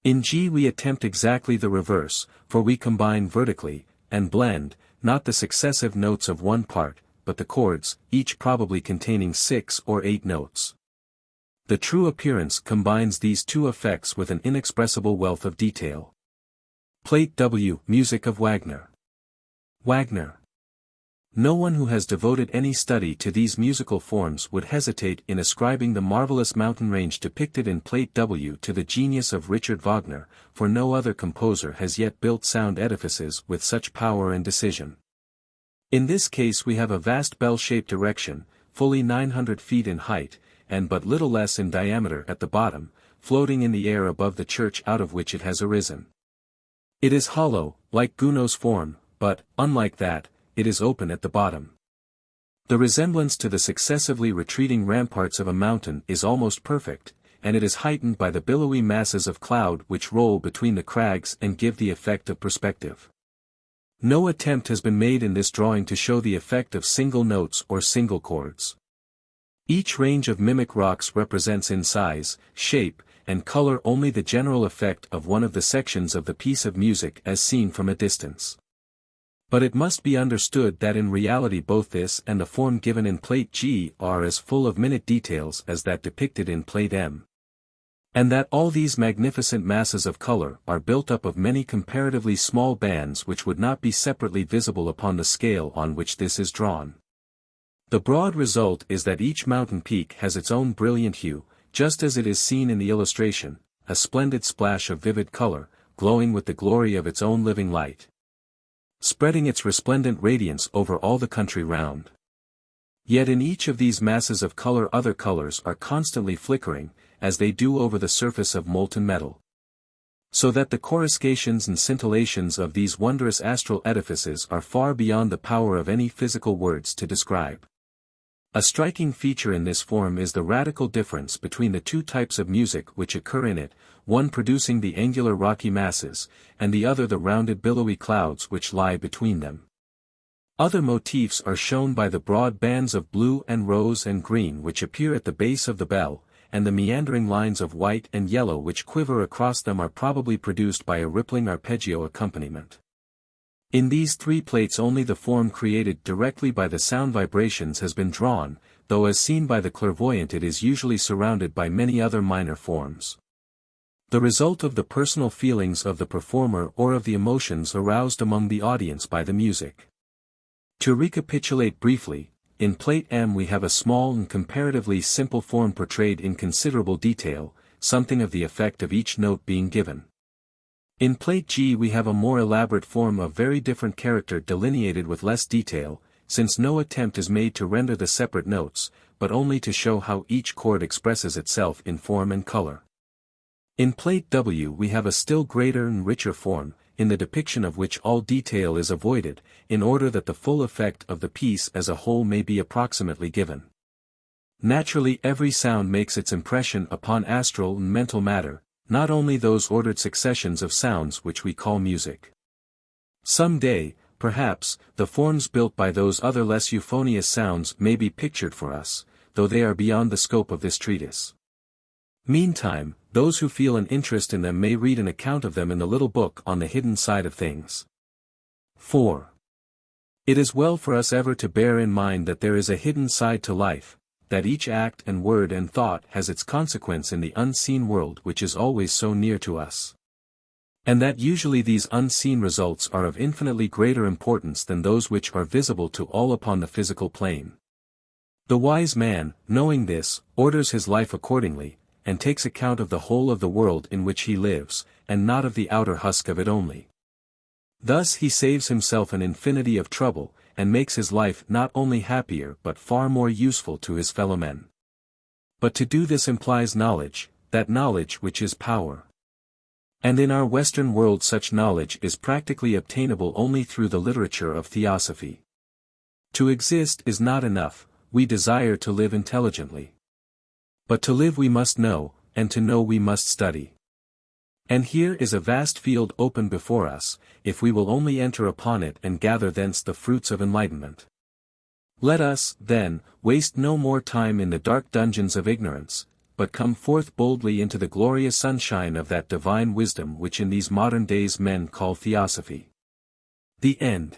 In G we attempt exactly the reverse, for we combine vertically, and blend, not the successive notes of one part, but the chords, each probably containing 6 or 8 notes. The true appearance combines these two effects with an inexpressible wealth of detail. Plate W. Music of Wagner. Wagner. No one who has devoted any study to these musical forms would hesitate in ascribing the marvelous mountain range depicted in Plate W to the genius of Richard Wagner, for no other composer has yet built sound edifices with such power and decision. In this case we have a vast bell-shaped erection, fully 900 feet in height, and but little less in diameter at the bottom, floating in the air above the church out of which it has arisen. It is hollow, like Gounod's form, but, unlike that, it is open at the bottom. The resemblance to the successively retreating ramparts of a mountain is almost perfect, and it is heightened by the billowy masses of cloud which roll between the crags and give the effect of perspective. No attempt has been made in this drawing to show the effect of single notes or single chords. Each range of mimic rocks represents in size, shape, and color only the general effect of one of the sections of the piece of music as seen from a distance. But it must be understood that in reality both this and the form given in Plate G are as full of minute details as that depicted in Plate M. And that all these magnificent masses of color are built up of many comparatively small bands which would not be separately visible upon the scale on which this is drawn. The broad result is that each mountain peak has its own brilliant hue, just as it is seen in the illustration, a splendid splash of vivid color, glowing with the glory of its own living light, spreading its resplendent radiance over all the country round. Yet in each of these masses of color other colors are constantly flickering, as they do over the surface of molten metal. So that the coruscations and scintillations of these wondrous astral edifices are far beyond the power of any physical words to describe. A striking feature in this form is the radical difference between the two types of music which occur in it, one producing the angular rocky masses, and the other the rounded billowy clouds which lie between them. Other motifs are shown by the broad bands of blue and rose and green which appear at the base of the bell, and the meandering lines of white and yellow which quiver across them are probably produced by a rippling arpeggio accompaniment. In these 3 plates only the form created directly by the sound vibrations has been drawn, though as seen by the clairvoyant it is usually surrounded by many other minor forms. The result of the personal feelings of the performer or of the emotions aroused among the audience by the music. To recapitulate briefly, in Plate M we have a small and comparatively simple form portrayed in considerable detail, something of the effect of each note being given. In Plate G we have a more elaborate form of very different character delineated with less detail, since no attempt is made to render the separate notes, but only to show how each chord expresses itself in form and color. In Plate W we have a still greater and richer form, in the depiction of which all detail is avoided, in order that the full effect of the piece as a whole may be approximately given. Naturally every sound makes its impression upon astral and mental matter, not only those ordered successions of sounds which we call music. Some day, perhaps, the forms built by those other less euphonious sounds may be pictured for us, though they are beyond the scope of this treatise. Meantime, those who feel an interest in them may read an account of them in the little book on the hidden side of things. 4. It is well for us ever to bear in mind that there is a hidden side to life, that each act and word and thought has its consequence in the unseen world which is always so near to us. And that usually these unseen results are of infinitely greater importance than those which are visible to all upon the physical plane. The wise man, knowing this, orders his life accordingly, and takes account of the whole of the world in which he lives, and not of the outer husk of it only. Thus he saves himself an infinity of trouble, and makes his life not only happier but far more useful to his fellow men. But to do this implies knowledge, that knowledge which is power. And in our Western world such knowledge is practically obtainable only through the literature of theosophy. To exist is not enough, we desire to live intelligently. But to live we must know, and to know we must study. And here is a vast field open before us, if we will only enter upon it and gather thence the fruits of enlightenment. Let us, then, waste no more time in the dark dungeons of ignorance, but come forth boldly into the glorious sunshine of that divine wisdom which in these modern days men call theosophy. The end.